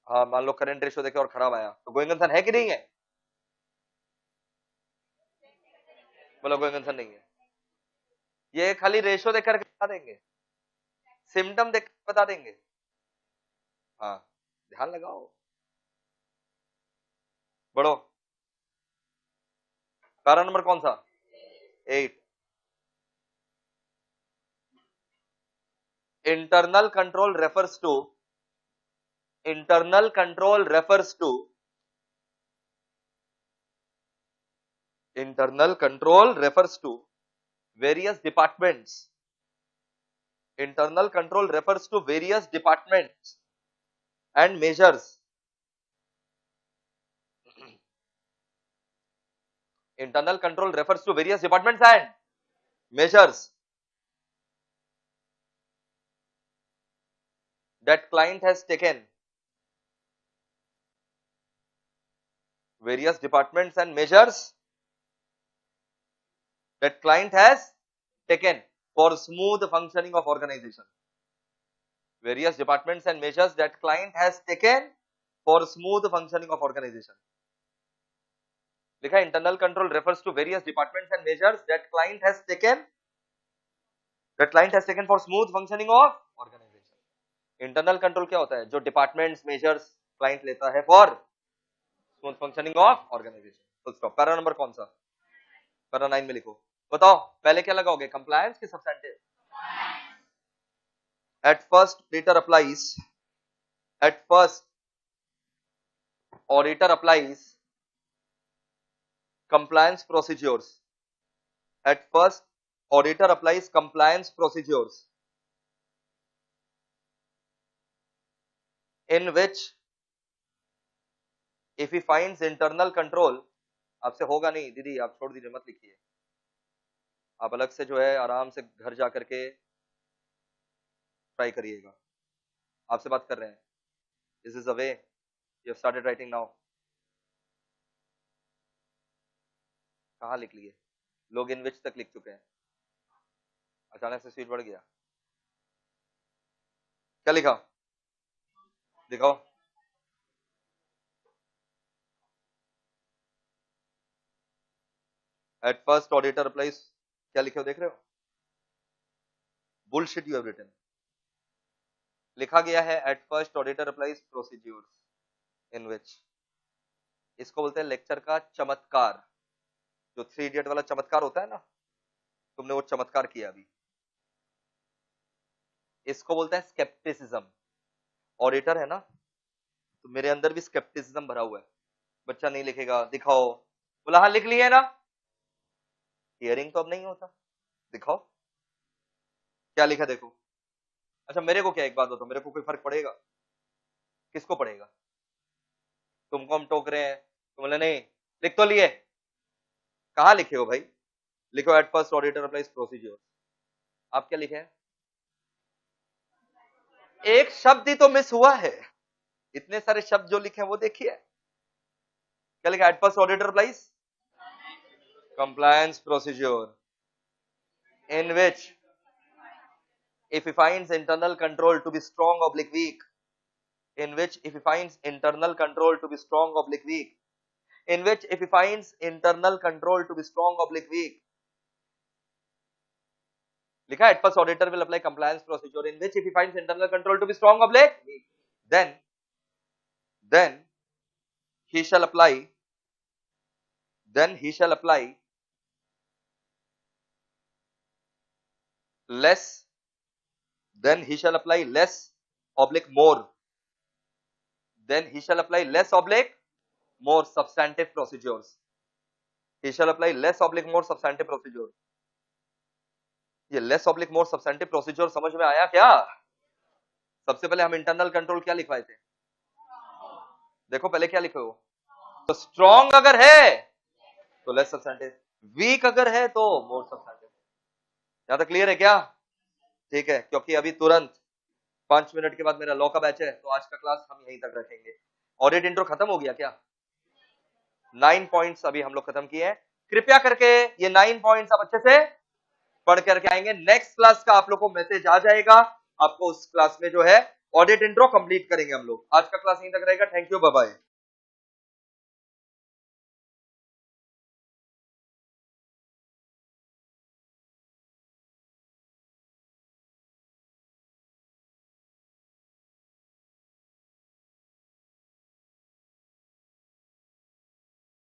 हाँ, मान लो करंट रेशियो देखे और खराब आया तो गोइंग कंसर्न है कि नहीं है? बोलो गोइंग कंसर्न नहीं है। ये खाली रेशियो देखकर बता देंगे, सिम्टम देख बता देंगे। हाँ, ध्यान लगाओ। बढ़ो, पैरा नंबर कौन सा? 8। Internal control refers to various departments. Internal control refers to various departments and measures. Internal control refers to various departments and measures that client has taken. Various departments and measures that client has taken for smooth functioning of organization. Various departments and measures that client has taken for smooth functioning of organization. लिखा internal control refers to various departments and measures that client has taken for smooth functioning of organization. Internal control क्या होता है? जो departments measures client लेता है for smooth functioning of organization. Full stop. Para number कौन सा? Para 9 में लिखो। बताओ पहले क्या लगाओगे, compliance की substantive? At first auditor applies compliance procedures. At first auditor applies compliance procedures in which if he finds internal control, आपसे होगा नहीं दीदी, आप छोड़ दीजिए, मत लिखिए, आप अलग से जो है आराम से घर जा करके ट्राई करिएगा। आपसे बात कर रहे हैं। This is a way you have started writing now. कहाँ लिख लिए? लोग इन विच तक लिख चुके हैं, अचानक से स्पीड बढ़ गया। क्या लिखा? दिखाओ। एट फर्स्ट ऑडिटर अप्लाइज, क्या लिखे हो देख रहे हो? Bullshit you have written. लिखा गया है at first auditor applies procedures in which. इसको बोलते हैं लेक्चर का चमत्कार। जो 3 इडियट वाला चमत्कार होता है ना, तुमने वो चमत्कार किया अभी। इसको बोलते हैं स्केप्टिसिज्म। ऑडिटर है ना, तो मेरे अंदर भी स्केप्टिसिज्म भरा हुआ है। बच्चा नहीं लिखेगा, दिखाओ। बोला हाँ लिख लिए ना, हियरिंग तो अब नहीं होता, दिखाओ क्या लिखा देखो। अच्छा मेरे को क्या, एक बात बताओ, मेरे को कोई फर्क पड़ेगा? किसको पड़ेगा? तुमको हम टोक रहे हैं, तुम बोले नहीं लिख तो लिए। कहाँ लिखे हो भाई? लिखो eight first auditor applies procedure. आप क्या लिखे हैं? एक शब्द ही तो मिस हुआ है, इतने सारे शब्द जो लिखे हैं वो देखिए। क्या लिखा? Eight first auditor applies compliance procedure in which if he finds internal control to be strong oblique weak, in which if he finds internal control to be strong oblique weak, in which if he finds internal control to be strong oblique weak, लिखा at first auditor will apply compliance procedure in which if he finds internal control to be strong oblique weak, then he shall apply less, then he shall apply less oblique more, then he shall apply less oblique more substantive procedures, he shall apply less oblique more substantive procedure। ये less oblique मोर substantive procedure समझ में आया क्या? सबसे पहले हम internal control क्या लिखवाए थे? देखो पहले क्या लिखे हो, तो स्ट्रॉन्ग अगर है तो लेस सब्सटेंटिव, वीक अगर है तो मोर सब्सटेंटिव। यहां तक क्लियर है क्या? ठीक है, क्योंकि अभी तुरंत 5 मिनट के बाद मेरा लॉ का बैच है, तो आज का क्लास हम यहीं तक रखेंगे। ऑडिट इंट्रो खत्म हो गया क्या? 9 पॉइंट्स अभी हम लोग खत्म किए हैं। कृपया करके ये 9 पॉइंट्स आप अच्छे से पढ़ करके आएंगे। नेक्स्ट क्लास का आप लोग को मैसेज आ जाएगा, आपको उस क्लास में जो है ऑडिट इंट्रो कंप्लीट करेंगे हम लोग। आज का क्लास यहीं तक रहेगा। Thank you, bye bye.